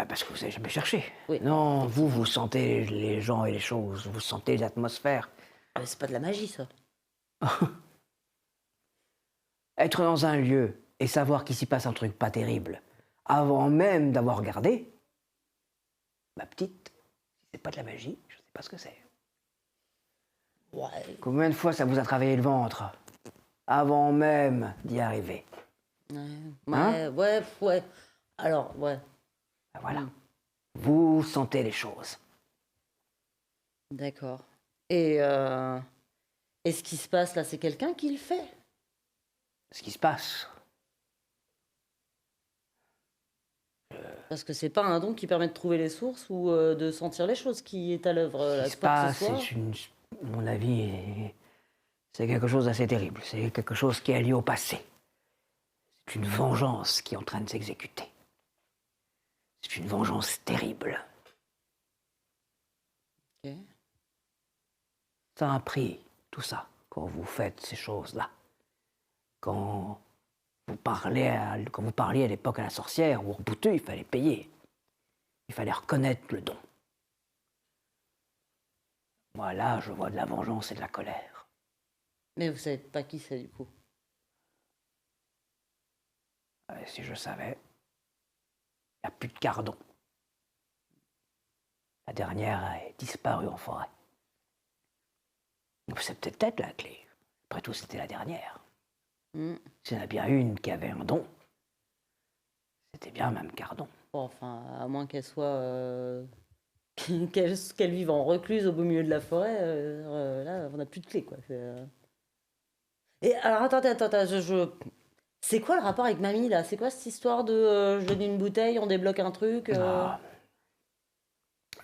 parce que vous n'avez jamais cherché. Oui. Non, vous sentez les gens et les choses, vous sentez les atmosphères. Mais c'est pas de la magie, ça. Être dans un lieu et savoir qu'il s'y passe un truc pas terrible, avant même d'avoir regardé, ma petite, si c'est pas de la magie, je sais pas ce que c'est. Ouais. Combien de fois ça vous a travaillé le ventre avant même d'y arriver? Ouais, ouais. Alors, ouais. Ben voilà. Vous sentez les choses. D'accord. Et ce qui se passe là, c'est quelqu'un qui le fait? Ce qui se passe. Parce que c'est pas un don qui permet de trouver les sources ou de sentir les choses qui est à l'œuvre Ce là, qui se quoi que passe, ce soit. à mon avis, c'est quelque chose d'assez terrible. C'est quelque chose qui est lié au passé. C'est une vengeance qui est en train de s'exécuter. C'est une vengeance terrible. Ok. Ça a un prix, tout ça, quand vous faites ces choses-là. Quand vous parliez à l'époque à la sorcière ou au bouteux, il fallait payer. Il fallait reconnaître le don. Moi, là, je vois de la vengeance et de la colère. Mais vous savez pas qui c'est du coup? Si je savais, il n'y a plus de cardon. La dernière est disparue en forêt. Donc c'est peut-être la clé. Après tout, c'était la dernière. S'il y en a bien une qui avait un don, c'était bien Mme Cardon. Bon, enfin, à moins qu'elle soit. qu'elle vive en recluse au beau milieu de la forêt, là, on n'a plus de clé, quoi. Et alors, attendez, c'est quoi le rapport avec mamie, là? C'est quoi cette histoire de je donne une bouteille, on débloque un truc Ah.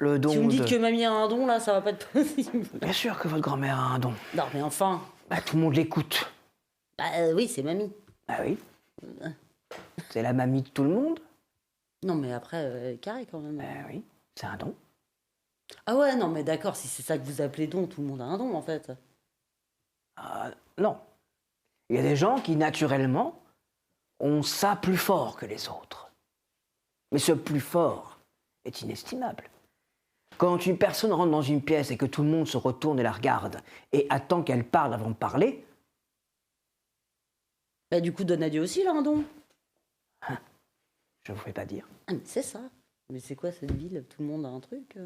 Le don Si vous me dites de- que mamie a un don, là, ça va pas être possible. Bien sûr que votre grand-mère a un don. Non, mais enfin. Bah, tout le monde l'écoute. Bah oui, c'est mamie. Ah oui. C'est la mamie de tout le monde. Non, mais après, carré quand même. Bah oui, c'est un don. Ah ouais, non, mais d'accord, si c'est ça que vous appelez don, tout le monde a un don, en fait. Ah, non. Il y a des gens qui, naturellement, ont ça plus fort que les autres. Mais ce plus fort est inestimable. Quand une personne rentre dans une pièce et que tout le monde se retourne et la regarde et attend qu'elle parle avant de parler, Bah du coup, Donadieu aussi, il a un don. je ne vous vais pas dire. Ah, mais c'est ça. Mais c'est quoi cette ville? Tout le monde a un truc.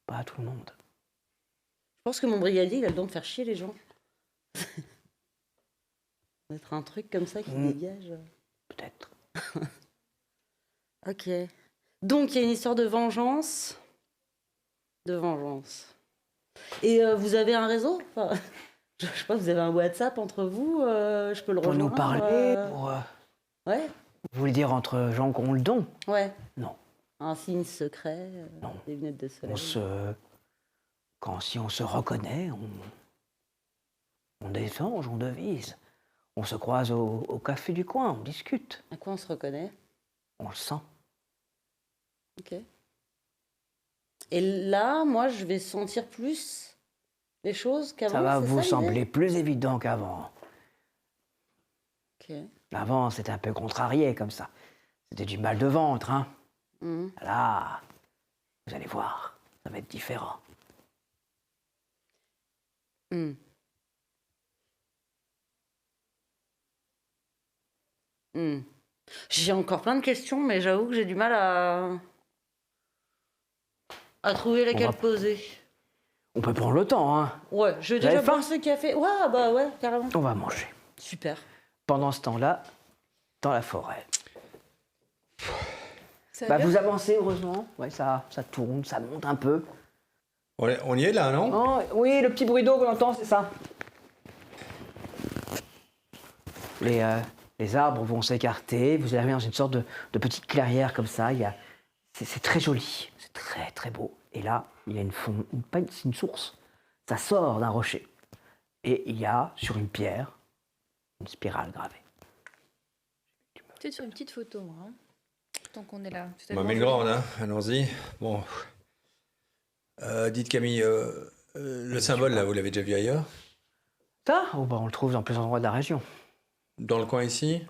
Pas tout le monde. Je pense que mon brigadier, il a le don de faire chier les gens. D'être un truc comme ça qui dégage. Peut-être. Ok. Donc, il y a une histoire de vengeance. De vengeance. Et vous avez un réseau? Enfin, je sais pas, vous avez un WhatsApp entre vous? Je peux le Pour rejoindre? nous parler, pour... Ouais, Vous voulez dire entre gens qui ont le don? ouais. Non. Un signe secret, Non. des lunettes de soleil. Si on se reconnaît, on échange, on devise. On se croise au café du coin, on discute. À quoi on se reconnaît? On le sent. Ok. Et là, moi, je vais sentir plus les choses qu'avant. Ça va c'est vous l'idée sembler plus évident qu'avant. Ok. Avant, c'était un peu contrarié comme ça. C'était du mal de ventre, hein. Mhm. Là, vous allez voir, ça va être différent. Hmm. Hmm. J'ai encore plein de questions, mais j'avoue que j'ai du mal à trouver lesquelles va- poser. On peut prendre le temps, hein. Ouais, je vais Vous avez déjà faim boire ce café. Ouais, bah ouais, carrément. On va manger. Super. Pendant ce temps-là, dans la forêt. Ça Bah, va bien vous avancez, heureusement. Ouais, ça tourne, ça monte un peu. On y est là, non? Oh, oui, le petit bruit d'eau qu'on entend, c'est ça. Les arbres vont s'écarter, vous arrivez dans une sorte de petite clairière comme ça. C'est très joli, c'est très très beau. Et là, il y a c'est une source. Ça sort d'un rocher. Et il y a sur une pierre une spirale gravée. Peut-être sur une petite photo, moi. Hein. Tant qu'on est là. On m'a mis une grande, hein. Allons-y. Bon. Dites Camille, le symbole là, vous l'avez déjà vu ailleurs? Ça, on le trouve dans plusieurs endroits de la région. Dans le coin ici?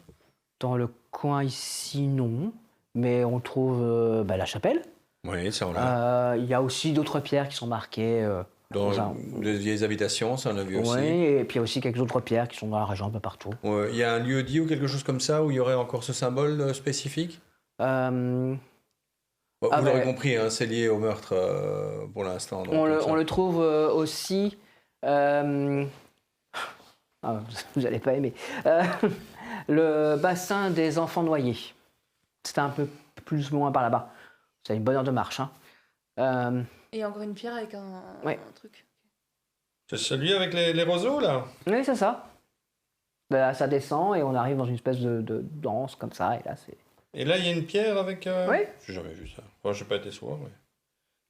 Dans le coin ici, non. Mais on trouve la chapelle. Oui, ça on l'a. Il y a aussi d'autres pierres qui sont marquées. Dans de vieilles habitations, ça on a vu aussi. Oui, et puis il y a aussi quelques autres pierres qui sont dans la région un peu partout. Il y a un lieu dit ou quelque chose comme ça où il y aurait encore ce symbole spécifique? Bon, Ah vous l'aurez ben, compris, hein, c'est lié au meurtre pour l'instant. donc, on le trouve aussi. Vous n'allez pas aimer. Le bassin des enfants noyés. C'était un peu plus loin par là-bas. C'est une bonne heure de marche. Hein. Et encore une pierre avec Ouais. un truc. C'est celui avec les roseaux là? Oui, c'est ça. Là, ça descend et on arrive dans une espèce de danse comme ça. Et là, c'est. Et là, il y a une pierre avec... Oui. J'ai jamais vu ça. Enfin, j'ai pas été souvent, mais...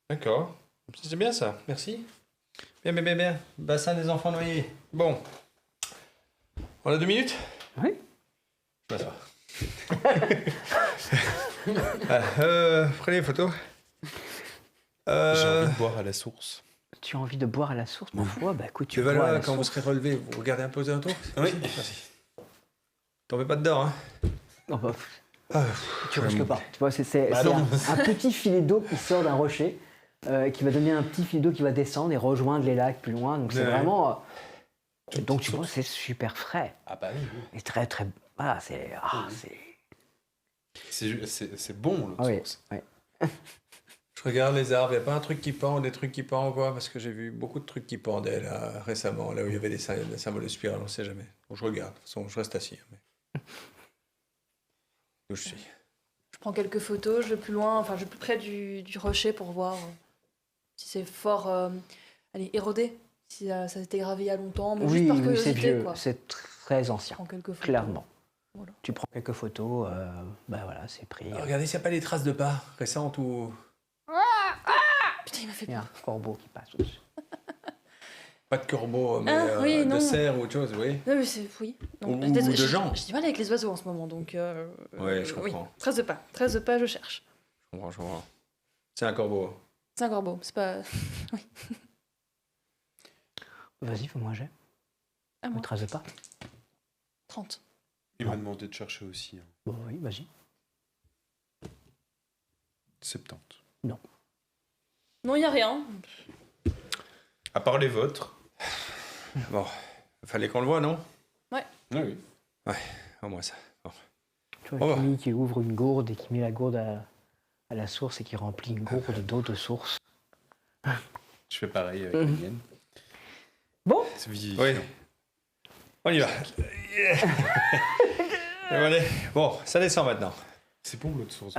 D'accord. C'est bien ça, merci. Bien. Bassin des enfants noyés. Bon. On a 2 minutes? Oui. Je m'assois. Prenez les photos. J'ai envie de boire à la source. Tu as envie de boire à la source, ma foi? Bah écoute, tu Tu vas bois à là, la quand vous source. serez relevé, vous regardez un peu aux alentours? Oui. Merci. T'en fais pas dedans, hein? Oh, bah, Ah, tu risques pas. Tu vois, c'est Bah non. un petit filet d'eau qui sort d'un rocher, qui va donner un petit filet d'eau qui va descendre et rejoindre les lacs plus loin. Donc c'est Ouais. vraiment. Donc tu vois, c'est super frais. Ah bah oui. Et très très. Voilà, c'est. C'est bon, l'autre Oui, source. oui. Je regarde les arbres, il n'y a pas un truc qui pend, des trucs qui pendent, quoi? Parce que j'ai vu beaucoup de trucs qui pendaient là, récemment, là où il y avait des symboles de spirale, on ne sait jamais. Donc je regarde, de toute façon, je reste assis. Mais... Où je suis. Je prends quelques photos, je vais plus loin, enfin je vais plus près du rocher pour voir si c'est fort érodé, si ça s'était gravé il y a longtemps, mais juste Oui, par oui, c'est curiosité vieux, quoi. c'est très Je ancien, prends quelques photos. clairement. Voilà. Tu prends quelques photos, bah voilà, c'est pris. Regardez s'il n'y a pas des traces de pas récentes ou... Putain, Il m'a fait Il y a peur. un corbeau qui passe au-dessus. Pas de corbeau, mais oui, de non. cerf ou autre chose, oui. Non, mais c'est. Oui. Non, Ou désolé, de gens. J'ai du mal avec les oiseaux en ce moment, donc. Ouais, je Oui. comprends. 13 de pas. 13 de pas, je cherche. Je comprends. C'est un corbeau. C'est un corbeau, c'est pas. Vas-y, fais-moi un jet. À moi. 13 pas. 30. Il m'a demandé de chercher aussi. Hein. Bon, oui, vas-y. 70. Non, il n'y a rien. À part les vôtres. Bon, fallait qu'on le voie, non? Ah oui. Au moins ça. Bon. Tu vois Oh. Camille qui ouvre une gourde et qui met la gourde à la source et qui remplit une gourde d'eau de source. Je fais pareil avec la mienne. Bon, C'est vivifiant. Oui. On y va. Allez. Bon, ça descend maintenant. C'est bon l'autre source.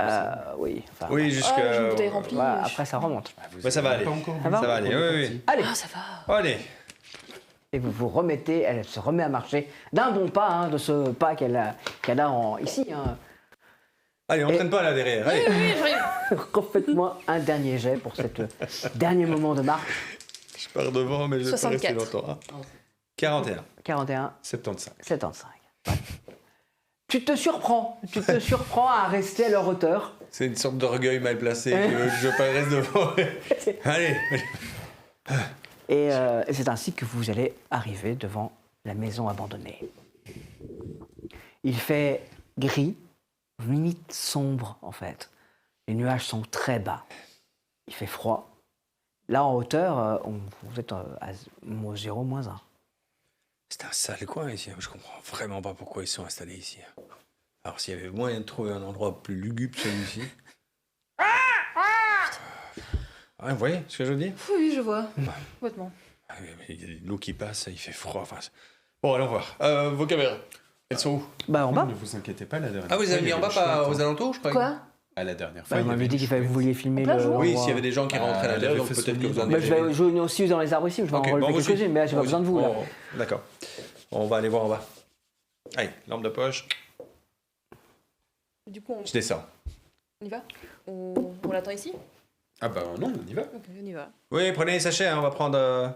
oui. Enfin, Oui, Ah, jusqu'à... j'ai une bouteille remplie. voilà, après, ça remonte. Ouais, ça va aller. Pas encore Ça va Ça va aller, oui. Allez, Ah, ça va. Allez. et vous vous remettez, elle se remet à marcher d'un bon pas, hein, de ce pas qu'elle a ici. Hein. Allez, on traîne pas là derrière. Allez. Oui, j'arrive. Refaites-moi un dernier jet pour ce dernier moment de marche. Je pars devant, mais je vais pas rester 64. longtemps. Hein. 41. 41, 75. 75. Ouais. Tu te surprends à rester à leur hauteur. C'est une sorte d'orgueil mal placé qui veut que je pas reste devant. Allez. Et c'est ainsi que vous allez arriver devant la maison abandonnée. Il fait gris, limite sombre en fait. Les nuages sont très bas. Il fait froid. Là en hauteur, vous êtes à -0, -1. C'est un sale coin ici. Je comprends vraiment pas pourquoi ils sont installés ici. Alors s'il y avait moyen de trouver un endroit plus lugubre que celui-ci. Ah, vous voyez ce que je veux dire? Oui, je vois. Complètement. Ah, il y a de l'eau qui passe, il fait froid. Enfin, bon, allons voir. Vos caméras, elles sont où? Bah en bas. Ne vous inquiétez pas, la dernière Ah, vous fois, avez il y mis en avait bas, une pas chouette, aux hein. alentours, je crois. Quoi? À la dernière Bah, fois, vous il y avait m'avez dit une qu'il fallait que vous chouette. vouliez filmer En plein le. jour Oui, s'il y avait des gens qui rentraient à elle l'intérieur, avait donc fait peut-être son que vous en lit. Bah, je avez... vais jouer aussi dans les arbres ici, je vais Ok, en bon, relever vous quelques-unes, suivez. mais là j'ai pas Bon, besoin de vous. Là. bon, d'accord. On va aller voir en bas. Allez, lampe de poche. Du coup, Je descends. on y va? On l'attend ici? Ah bah non, on y va. Ok, on y va. Oui, prenez les sachets, hein, on va prendre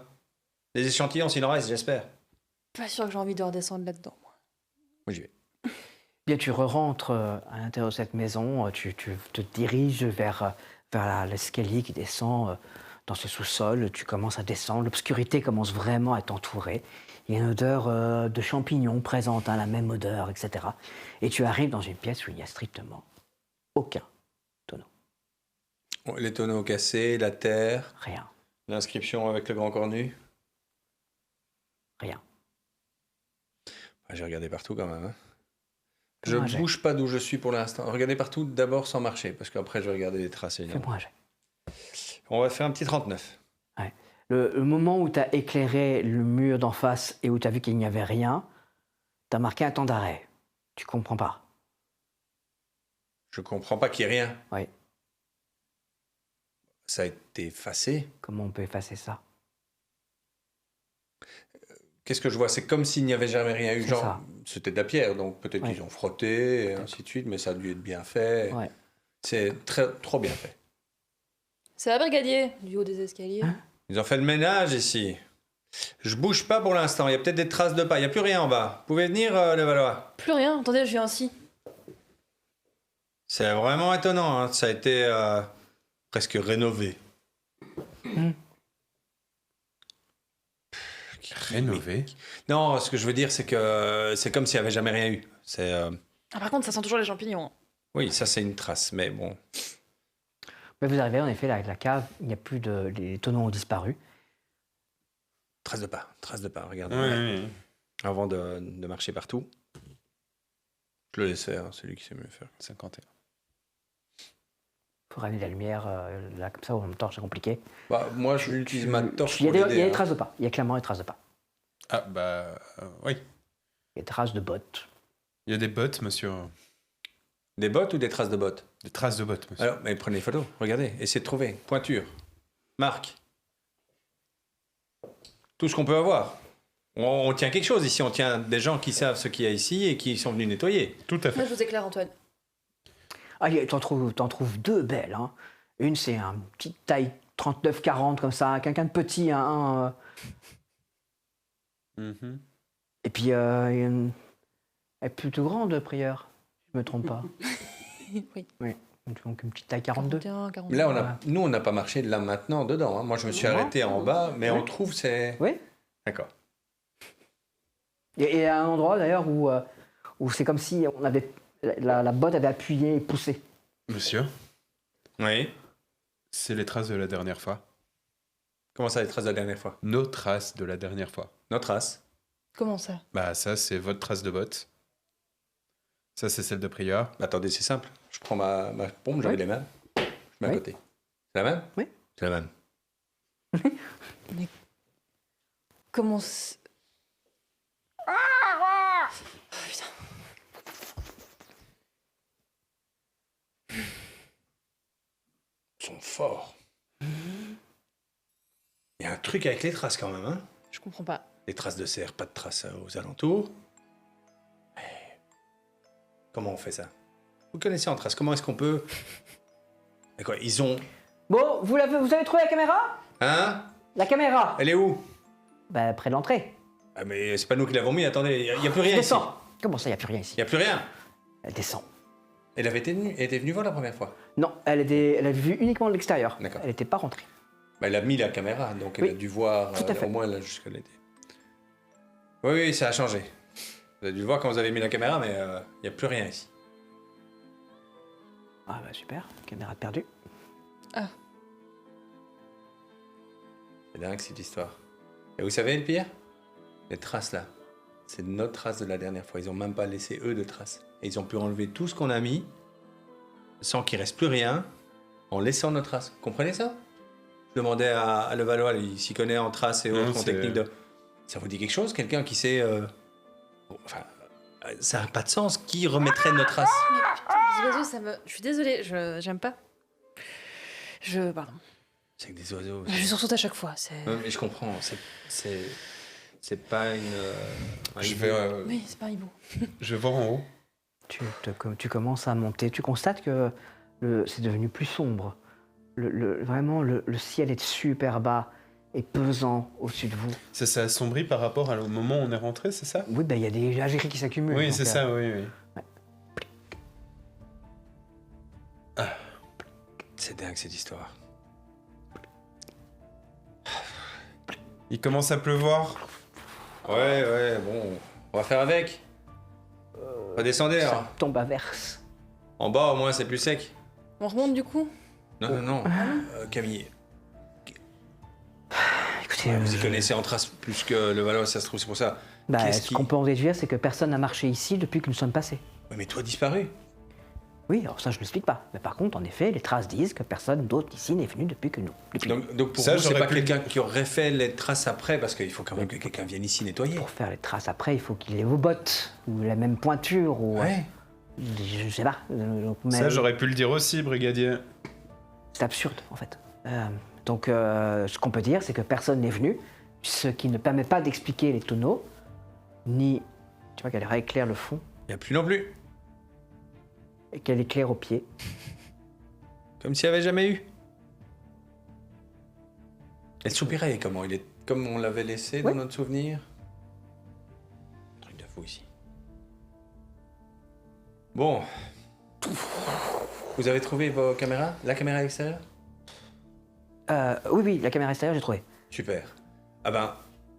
des échantillons s'il en reste, j'espère. Pas sûr que j'ai envie de redescendre là-dedans. Moi. Oui, j'y vais. Bien, tu re-rentres à l'intérieur de cette maison, tu te diriges vers l'escalier qui descend dans ce sous-sol, tu commences à descendre, l'obscurité commence vraiment à t'entourer. Il y a une odeur de champignons présente, hein, la même odeur, etc. Et tu arrives dans une pièce où il n'y a strictement aucun tonneau, Bon, les tonneaux cassés, la terre, rien, l'inscription avec le grand cornu. rien. Ah, j'ai regardé partout quand même. Hein. Je Fais-moi un ne jet. bouge pas d'où je suis pour l'instant. Regardez partout d'abord sans marcher, parce qu'après je vais regarder les traces évidemment. Fais-moi un jet. On va faire un petit 39. Le moment où tu as éclairé le mur d'en face et où tu as vu qu'il n'y avait rien, tu as marqué un temps d'arrêt. Tu comprends pas. Je comprends pas qu'il y ait rien. Oui. Ça a été effacé. Comment on peut effacer ça? Qu'est-ce que je vois? C'est comme s'il n'y avait jamais rien eu. C'est Genre, ça. c'était de la pierre, donc peut-être Ouais. qu'ils ont frotté, et ainsi de suite, mais ça a dû être bien fait. Ouais. C'est trop bien fait. C'est la brigadier, du haut des escaliers. Hein? Ils ont fait le ménage ici. Je bouge pas pour l'instant. Il y a peut-être des traces de pas. Il n'y a plus rien en bas. Vous pouvez venir, le Valois? Plus rien. Attendez, je viens ainsi. C'est vraiment étonnant. Hein. Ça a été presque rénové. Rénové. Non, ce que je veux dire, c'est que c'est comme s'il n'y avait jamais rien eu. C'est Ah, par contre, ça sent toujours les champignons. oui, ça c'est une trace, mais bon. Mais vous arrivez en effet là, la cave, il n'y a plus de. Les tonneaux ont disparu. Trace de pas, regardez. Oui. Avant de marcher partout. Je le laisse faire, hein, c'est lui qui sait mieux faire. 51. Il faut ramener de la lumière là comme ça, ou en même temps c'est compliqué. Bah, moi, je utilise ma torche Il y a pour des, l'aider, il y a des hein. traces de pas. Il y a clairement des traces de pas. Ah bah oui. Il y a des traces de bottes. Il y a des bottes, monsieur. Des bottes ou des traces de bottes? Des traces de bottes, monsieur. Alors, mais prenez les photos, regardez, essayez de trouver. Pointure, marque. Tout ce qu'on peut avoir. On tient quelque chose ici, on tient des gens qui savent ce qu'il y a ici et qui sont venus nettoyer. Tout à Moi, fait. je vous éclaire, Antoine. Ah, t'en trouves deux belles. Hein. Une, c'est un petit taille 39-40 comme ça, quelqu'un de petit. Hein, Mhm. Et puis, elle est plutôt grande, Prieure, si je me trompe pas. Oui. Donc une petite taille 42. 41, 42. Là, nous, on n'a pas marché là maintenant dedans. Hein. Moi, je me suis Non. arrêté en bas, mais Oui. on trouve c'est. Oui. D'accord. Et il y a un endroit d'ailleurs où c'est comme si on avait, la botte avait appuyé et poussé. Monsieur, Oui. c'est les traces de la dernière fois. Comment ça, les traces de la dernière fois? Nos traces de la dernière fois. Nos traces. Comment ça? Bah ça, c'est votre trace de botte. Ça, c'est celle de Prieur. Attendez, c'est simple. Je prends ma pompe, j'avais Oui. les mêmes. Je mets à Oui. côté. C'est la même? Oui. C'est la même. Comment c'est... Ah putain. Ils sont forts. Il y a un truc avec les traces quand même, hein? Je comprends pas. Les traces de cerf, pas de traces aux alentours. Mais comment on fait ça? Vous connaissez en traces, comment est-ce qu'on peut... Mais quoi, ils ont... Bon, vous avez trouvé la caméra? Hein? La caméra? Elle est où? Bah, près de l'entrée. Ah mais c'est pas nous qui l'avons mis, attendez, il n'y a plus rien ici. Descends. Comment ça, il n'y a plus rien ici? Il n'y a plus rien. Elle descend. Elle était venue voir la première fois. Non, elle a vu uniquement de l'extérieur. D'accord. Elle n'était pas rentrée. Bah, elle a mis la caméra, donc elle Oui, a dû voir tout à fait. au moins là jusqu'à l'été. Oui, oui, ça a changé. Vous avez dû voir quand vous avez mis la caméra, mais il n'y a plus rien ici. Ah bah super, caméra perdue. C'est dingue cette histoire. Et vous savez le pire? Les traces là, c'est notre trace de la dernière fois. Ils n'ont même pas laissé eux de traces. Et ils ont pu enlever tout ce qu'on a mis sans qu'il reste plus rien en laissant nos traces. Vous comprenez ça? Je demandais à Levallois, il s'y connaît en traces et Non, autres, en c'est- technique de... Ça vous dit quelque chose? Quelqu'un qui sait... Enfin, ça n'a pas de sens. Qui remettrait nos traces? Mais putain, les oiseaux, ça me... Je suis désolée, j'aime pas. Pardon. C'est que des oiseaux. Je sursaute à chaque fois, c'est... Non, mais je comprends. C'est pas une... un Je hibou. vais, Oui, c'est pas un hibou. je vais voir en haut. Tu commences à monter. Tu constates que c'est devenu plus sombre. Vraiment, le ciel est super bas et pesant au-dessus de vous. Ça s'est assombri par rapport au moment où on est rentré, c'est ça? Oui, bah, il y a des âgeries qui s'accumulent. Oui, donc, c'est ça, oui, oui. C'est dingue cette histoire. Il commence à pleuvoir. Ouais, bon. On va faire avec. On va descendre. Ça tombe à verse. En bas, au moins, c'est plus sec. On remonte du coup? Non. Camille, Écoutez, vous y connaissez en trace plus que le Valois, ça se trouve, c'est pour ça. bah, Qu'est-ce ce qui- qu'on peut en déduire, c'est que personne n'a marché ici depuis que nous sommes passés. Ouais, mais toi, disparu. Oui, alors ça, je ne l'explique pas. Mais par contre, en effet, les traces disent que personne d'autre ici n'est venu depuis que nous. Donc pour Ça, vous, c'est j'aurais pas pu- quelqu'un qui aurait fait les traces après, parce qu'il faut quand même que quelqu'un vienne ici nettoyer. Pour faire les traces après, il faut qu'il ait vos bottes, ou la même pointure, ou... Ouais. Je sais pas. Mais Ça, j'aurais pu le dire aussi, brigadier. c'est absurde, en fait. Donc, ce qu'on peut dire, c'est que personne n'est venu, ce qui ne permet pas d'expliquer les tonneaux, ni... Tu vois qu'elle rééclaire le fond, Il n'y a plus non plus. et qu'elle éclaire au pied. Comme s'il n'y avait jamais eu. Et le soupirail, comment? Il est comme on l'avait laissé dans Ouais. notre souvenir? Truc de fou ici. Bon. Vous avez trouvé vos caméras? La caméra à l'extérieur? Oui, la caméra extérieure, j'ai trouvé. Super. Ah ben,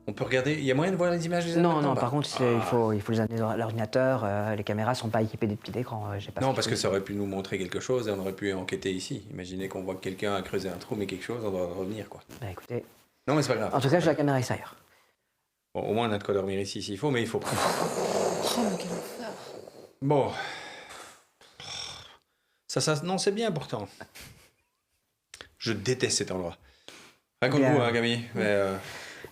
on peut regarder. Il y a moyen de voir les images des Non, maintenant, non, bah. par contre, il faut les amener dans l'ordinateur. Les caméras sont pas équipées des petits écrans. J'ai pas ce Non, qu'il parce faut. que ça aurait pu nous montrer quelque chose et on aurait pu enquêter ici. Imaginez qu'on voit que quelqu'un a creusé un trou, mais quelque chose, on doit revenir, quoi. Bah, écoutez, Non, mais c'est pas grave. en tout cas, j'ai la caméra extérieure. Bon, au moins, on a de quoi dormir ici s'il faut, mais il faut pas. Oh, mais quel enfer. Bon. Ça, non, c'est bien pourtant. Je déteste cet endroit. Rien contre Bien. vous, hein, Camille. Mais,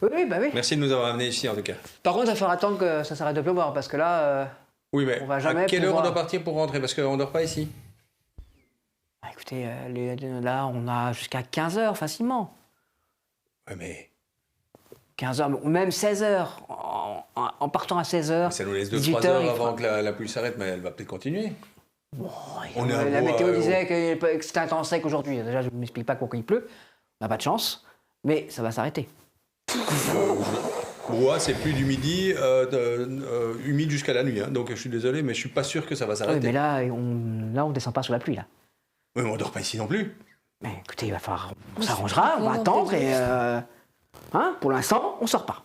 Oui, bah oui. merci de nous avoir amenés ici, en tout cas. Par contre, il va falloir attendre que ça s'arrête de pleuvoir, parce que là... Oui, mais On va jamais à quelle heure on pouvoir- doit partir pour rentrer? Parce qu'on dort pas ici. Bah, écoutez, là, on a jusqu'à 15h facilement. Ouais, mais 15h, ou même 16h. En partant à 16h. ça nous laisse 18 2-3 heures, heures il avant faut- que la pluie s'arrête, mais elle va peut-être continuer. On est à la bois, météo disait que c'était un temps sec aujourd'hui. Déjà, je ne m'explique pas pourquoi il pleut. n'a pas de chance, mais ça va s'arrêter. Brouhaha, c'est plus du midi, humide jusqu'à la nuit. Hein. Donc je suis désolé, mais je suis pas sûr que ça va Oui, s'arrêter. mais là, on descend pas sous la pluie, là. Oui, mais on dort pas ici non plus. Mais écoutez, il va falloir, on Mais s'arrangera, c'est on va vraiment attendre terrible. et pour l'instant, on sort pas.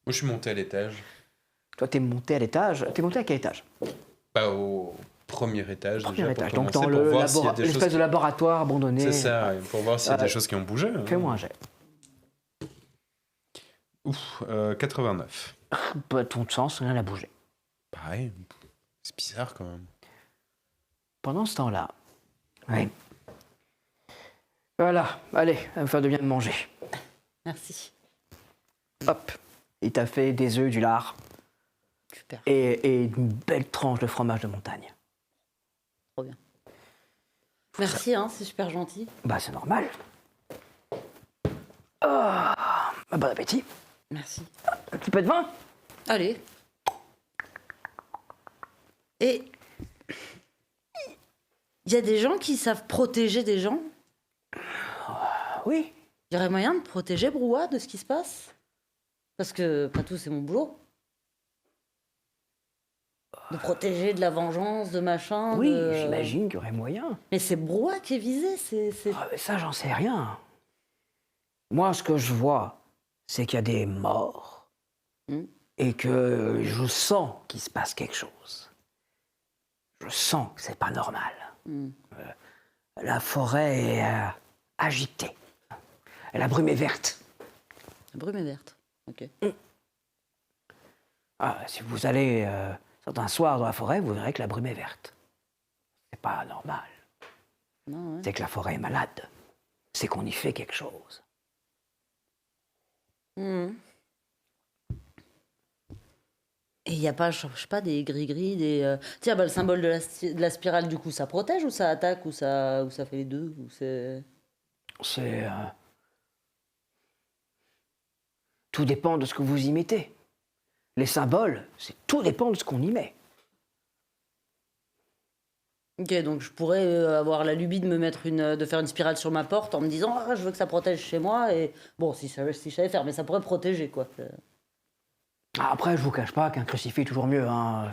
Moi, je suis monté à l'étage. Toi, t'es monté à l'étage. T'es monté à quel étage? Pas au premier étage, Premier déjà, étage. pour Donc commencer, dans pour voir s'il y a des choses l'espèce de qui... laboratoire abandonné. C'est ça, pour voir s'il y a Euh, des choses qui ont bougé. hein. Fais-moi un jet. Ouf, 89. Pas de ton sens, rien n'a bougé. Pareil, c'est bizarre quand même. Pendant ce temps-là, oui. Voilà, allez, ça va me faire de bien de manger. Merci. Hop, il t'a fait des œufs, du lard Super. et une belle tranche de fromage de montagne. Trop bien. Merci, hein, c'est super gentil. Bah, c'est normal. Ah, bon appétit. Merci. Un petit peu de vin? Allez. Et il y a des gens qui savent protéger des gens. Oui. Il y aurait moyen de protéger Brouhaha de ce qui se passe? Parce que, pas tout, c'est mon boulot. De protéger de la vengeance, de machin. Oui, de- j'imagine qu'il y aurait moyen. Mais c'est Brouhaha qui est visé, c'est... Ah, mais ça, j'en sais rien. Moi, ce que je vois, c'est qu'il y a des morts et que je sens qu'il se passe quelque chose. Je sens que c'est pas normal. La forêt est agitée. La brume est verte. La brume est verte. Ok. Ah, si vous allez certains soirs dans la forêt, vous verrez que la brume est verte. C'est pas normal. Non, ouais. C'est que la forêt est malade. C'est qu'on y fait quelque chose. Et il n'y a pas, je sais pas, des gris-gris, des... Tiens, bah, le symbole de la spirale, du coup, ça protège ou ça attaque ou ça fait les deux ou c'est... C'est. Tout dépend de ce que vous y mettez. Les symboles, tout dépend de ce qu'on y met. Ok, donc je pourrais avoir la lubie de me mettre de faire une spirale sur ma porte en me disant ah, je veux que ça protège chez moi et bon si je savais faire mais ça pourrait protéger quoi. Après, je vous cache pas qu'un crucifix est toujours mieux, hein,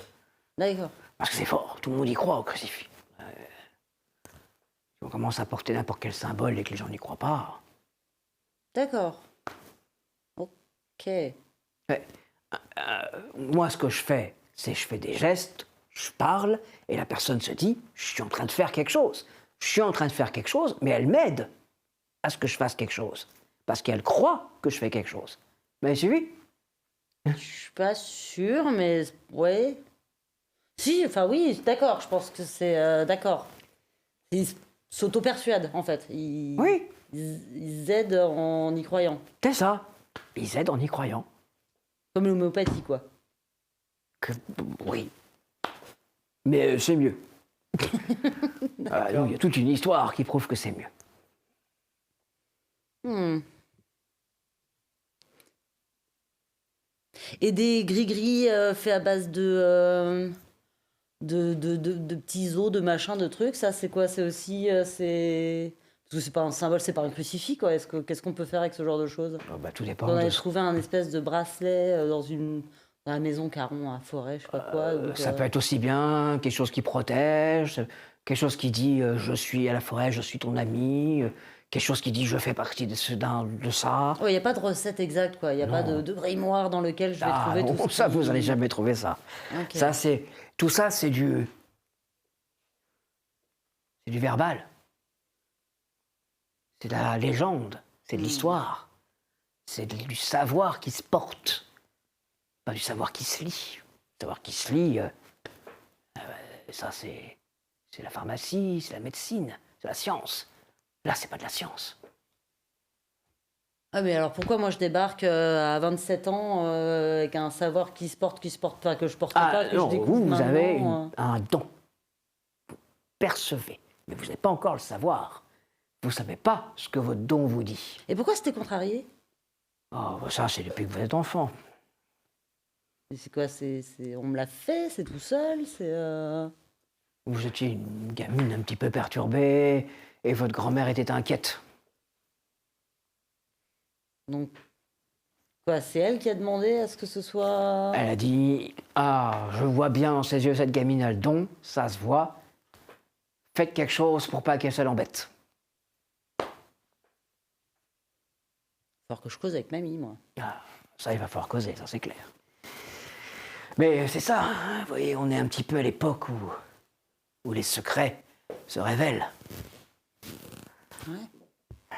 D'accord. parce que c'est fort. Tout le monde y croit au crucifix. Si on commence à porter n'importe quel symbole et que les gens n'y croient pas. D'accord. Ok. Moi, ce que je fais, c'est je fais des gestes, je parle, et la personne se dit je suis en train de faire quelque chose. Je suis en train de faire quelque chose, mais elle m'aide à ce que je fasse quelque chose. Parce qu'elle croit que je fais quelque chose. Vous m'avez suivi? Je suis pas sûre mais ouais. Si, enfin oui, d'accord, je pense que c'est d'accord. Ils s'auto-persuadent en fait. Oui, Ils aident en y croyant. c'est ça. Ils aident en y croyant. Comme l'homéopathie quoi. Oui. Mais c'est mieux. Il y a toute une histoire qui prouve que c'est mieux. Et des gris-gris faits à base de petits os, de machins, de trucs, ça c'est quoi? C'est aussi... c'est... Parce que c'est pas un symbole, c'est pas un crucifix quoi. Qu'est-ce qu'on peut faire avec ce genre de choses? Tout dépend On de avait ce- trouvé un espèce de bracelet dans la maison Caron à Forêt, je sais pas quoi. donc, Ça peut être aussi bien quelque chose qui protège, quelque chose qui dit je suis à la forêt, je suis ton ami, quelque chose qui dit je fais partie de ça. Il n'y a pas de recette exacte, quoi. Il n'y a pas de grimoire dans lequel je vais Ah, trouver non, tout ça, qui- vous n'allez jamais trouver ça. Ok. Ça, tout ça, c'est du verbal. C'est de la légende, c'est de l'histoire, c'est du savoir qui se porte, pas du savoir qui se lit. Le savoir qui se lit, ça, c'est la pharmacie, c'est la médecine, c'est la science. Là, c'est pas de la science. Ah, mais alors pourquoi moi je débarque à 27 ans avec un savoir qui se porte pas, que je porte pas, que non, je découvre vous maintenant, avez un don. Vous percevez, mais vous n'avez pas encore le savoir. Vous ne savez pas ce que votre don vous dit. Et pourquoi c'était contrarié? Oh, ça, c'est depuis que vous êtes enfant. Et c'est quoi? On me l'a fait? C'est tout seul? C'est... Vous étiez une gamine un petit peu perturbée et votre grand-mère était inquiète. Donc, quoi, c'est elle qui a demandé à ce que ce soit... Elle a dit « Ah, je vois bien dans ses yeux cette gamine a le don, ça se voit. Faites quelque chose pour pas qu'elle se l'embête. Faut que je cause avec mamie, moi. » Ah, ça, il va falloir causer, ça c'est clair. Mais c'est ça, hein, vous voyez, on est un petit peu à l'époque où les secrets se révèlent. Ouais.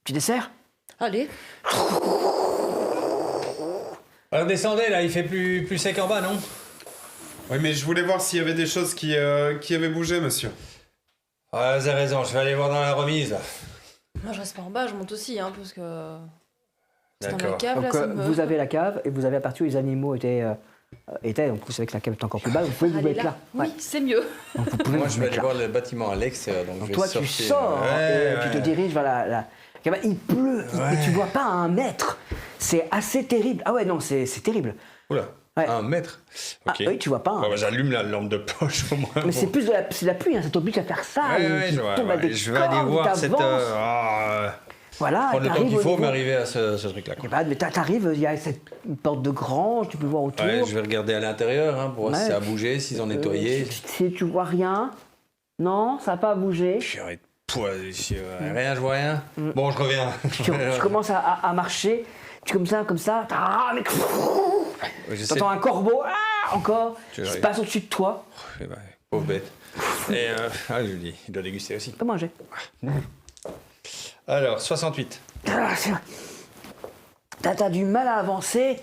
Petit dessert? Allez. Descendez, là, il fait plus sec en bas, non? Oui, mais je voulais voir s'il y avait des choses qui avaient bougé, monsieur. Ouais, vous avez raison, je vais aller voir dans la remise, là. Moi, je reste pas en bas, je monte aussi, hein, parce que. C'est dans la D'accord. cave, là, Donc, ça me. vous avez la cave et vous avez la partie où les animaux étaient. Donc vous savez que la cave est encore plus bas, vous pouvez vous Aller mettre là. Oui, c'est mieux. Donc vous pouvez Moi, vous je vais mettre aller là. voir le bâtiment à l'extérieur, donc je Donc vais toi tu sortir. sors Ouais, et tu te ouais. diriges vers la cabane. Il pleut et tu vois pas à 1 mètre. C'est assez terrible. Ah ouais non c'est terrible. Oula, Ouais. 1 mètre. Ah Ok. oui tu vois pas. Bon, bah, j'allume la lampe de poche au moins. Mais c'est plus de la pluie, hein, ça t'oblige à faire ça. Ouais, et ouais, tu je vois, tombes à ouais. des Je vais aller cordes, voir cette. t'avances. Voilà, prendre le temps t'arrives qu'il au faut, niveau- m'arriver à ce truc-là. quoi. Eh ben, mais t'arrives, il y a cette porte de grange, tu peux voir autour. Ouais, je vais regarder à l'intérieur hein, pour voir si Ouais. ça a bougé, s'ils ont nettoyé. Si tu vois rien, non, ça n'a pas bougé. Purée de poids ici, rien, je vois rien. Bon, je reviens. Tu commences à marcher, tu comme ça, mais Je sais. t'entends un corbeau, encore, Tu qui se arrives. passe au-dessus de toi. Eh ben, pauvre bête. Et je lui dis, il doit déguster aussi. Pas manger. Alors, 68. T'as du mal à avancer.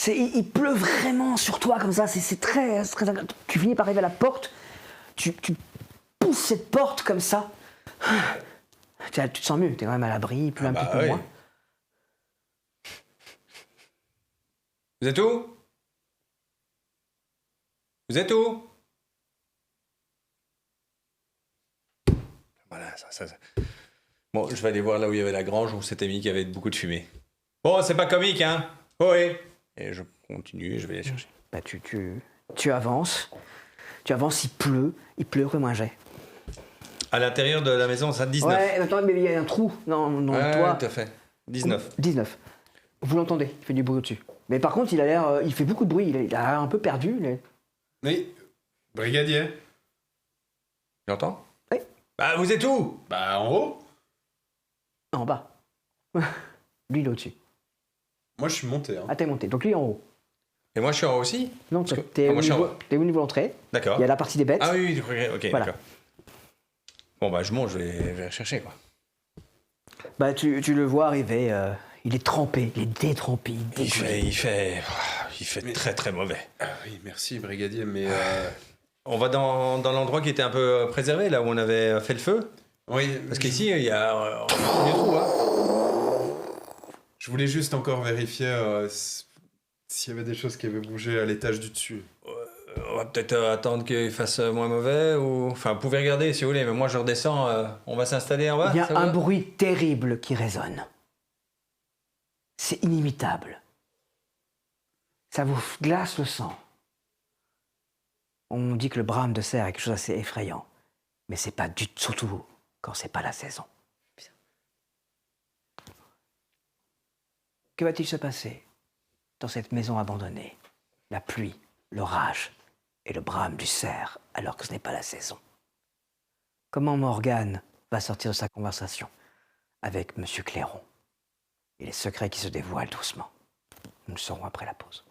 Il pleut vraiment sur toi comme ça. C'est très. Tu finis par arriver à la porte. Tu pousses cette porte comme ça. Tu te sens mieux. T'es quand même à l'abri. Il pleut un petit peu oui. moins. Vous êtes où? Vous êtes où? Voilà, ça. Bon, je vais aller voir là où il y avait la grange où s'était mis qu'il y avait beaucoup de fumée. Bon, c'est pas comique, hein? Oui. Et je continue et je vais les chercher. Bah, tu avances. Tu avances, il pleut comme un jet. À l'intérieur de la maison, ça 19. Ouais, attends, mais il y a un trou dans le Ouais, toit. tout à fait. 19. 19. Vous l'entendez, il fait du bruit au-dessus. Mais par contre, il fait beaucoup de bruit, il a l'air un peu perdu. Oui, brigadier. J'entends? Oui. Bah, vous êtes où? Bah, en haut. En bas. Lui, il est au-dessus. Moi, je suis monté. Hein. Ah, t'es monté. Donc lui, en haut. Et moi, je suis en haut aussi? Non, Parce que- t'es Ah, au moi, je suis en niveau haut. t'es au niveau de l'entrée. D'accord. Il y a la partie des bêtes. Ah oui, ok, Voilà. d'accord. Bon, bah, je monte, je vais rechercher, quoi. Bah, tu le vois arriver. Il est trempé, il est détrempé. Il fait très très mauvais. Ah oui, merci, brigadier, mais... On va dans l'endroit qui était un peu préservé, là où on avait fait le feu. Oui, Parce qu'ici, il y a un premier trou, hein. je voulais juste encore vérifier s'il y avait des choses qui avaient bougé à l'étage du dessus. On va peut-être attendre qu'il fasse moins mauvais, ou... Enfin, vous pouvez regarder si vous voulez, mais moi je redescends, on va s'installer en bas. Il y a ça vous un va bruit terrible qui résonne. C'est inimitable. Ça vous glace le sang. On dit que le brame de cerf est quelque chose d'assez effrayant. Mais c'est pas du tout, surtout quand c'est pas la saison. Que va-t-il se passer dans cette maison abandonnée? La pluie, l'orage et le brame du cerf alors que ce n'est pas la saison. Comment Morgane va sortir de sa conversation avec M. Clairon et les secrets qui se dévoilent doucement? Nous le saurons après la pause.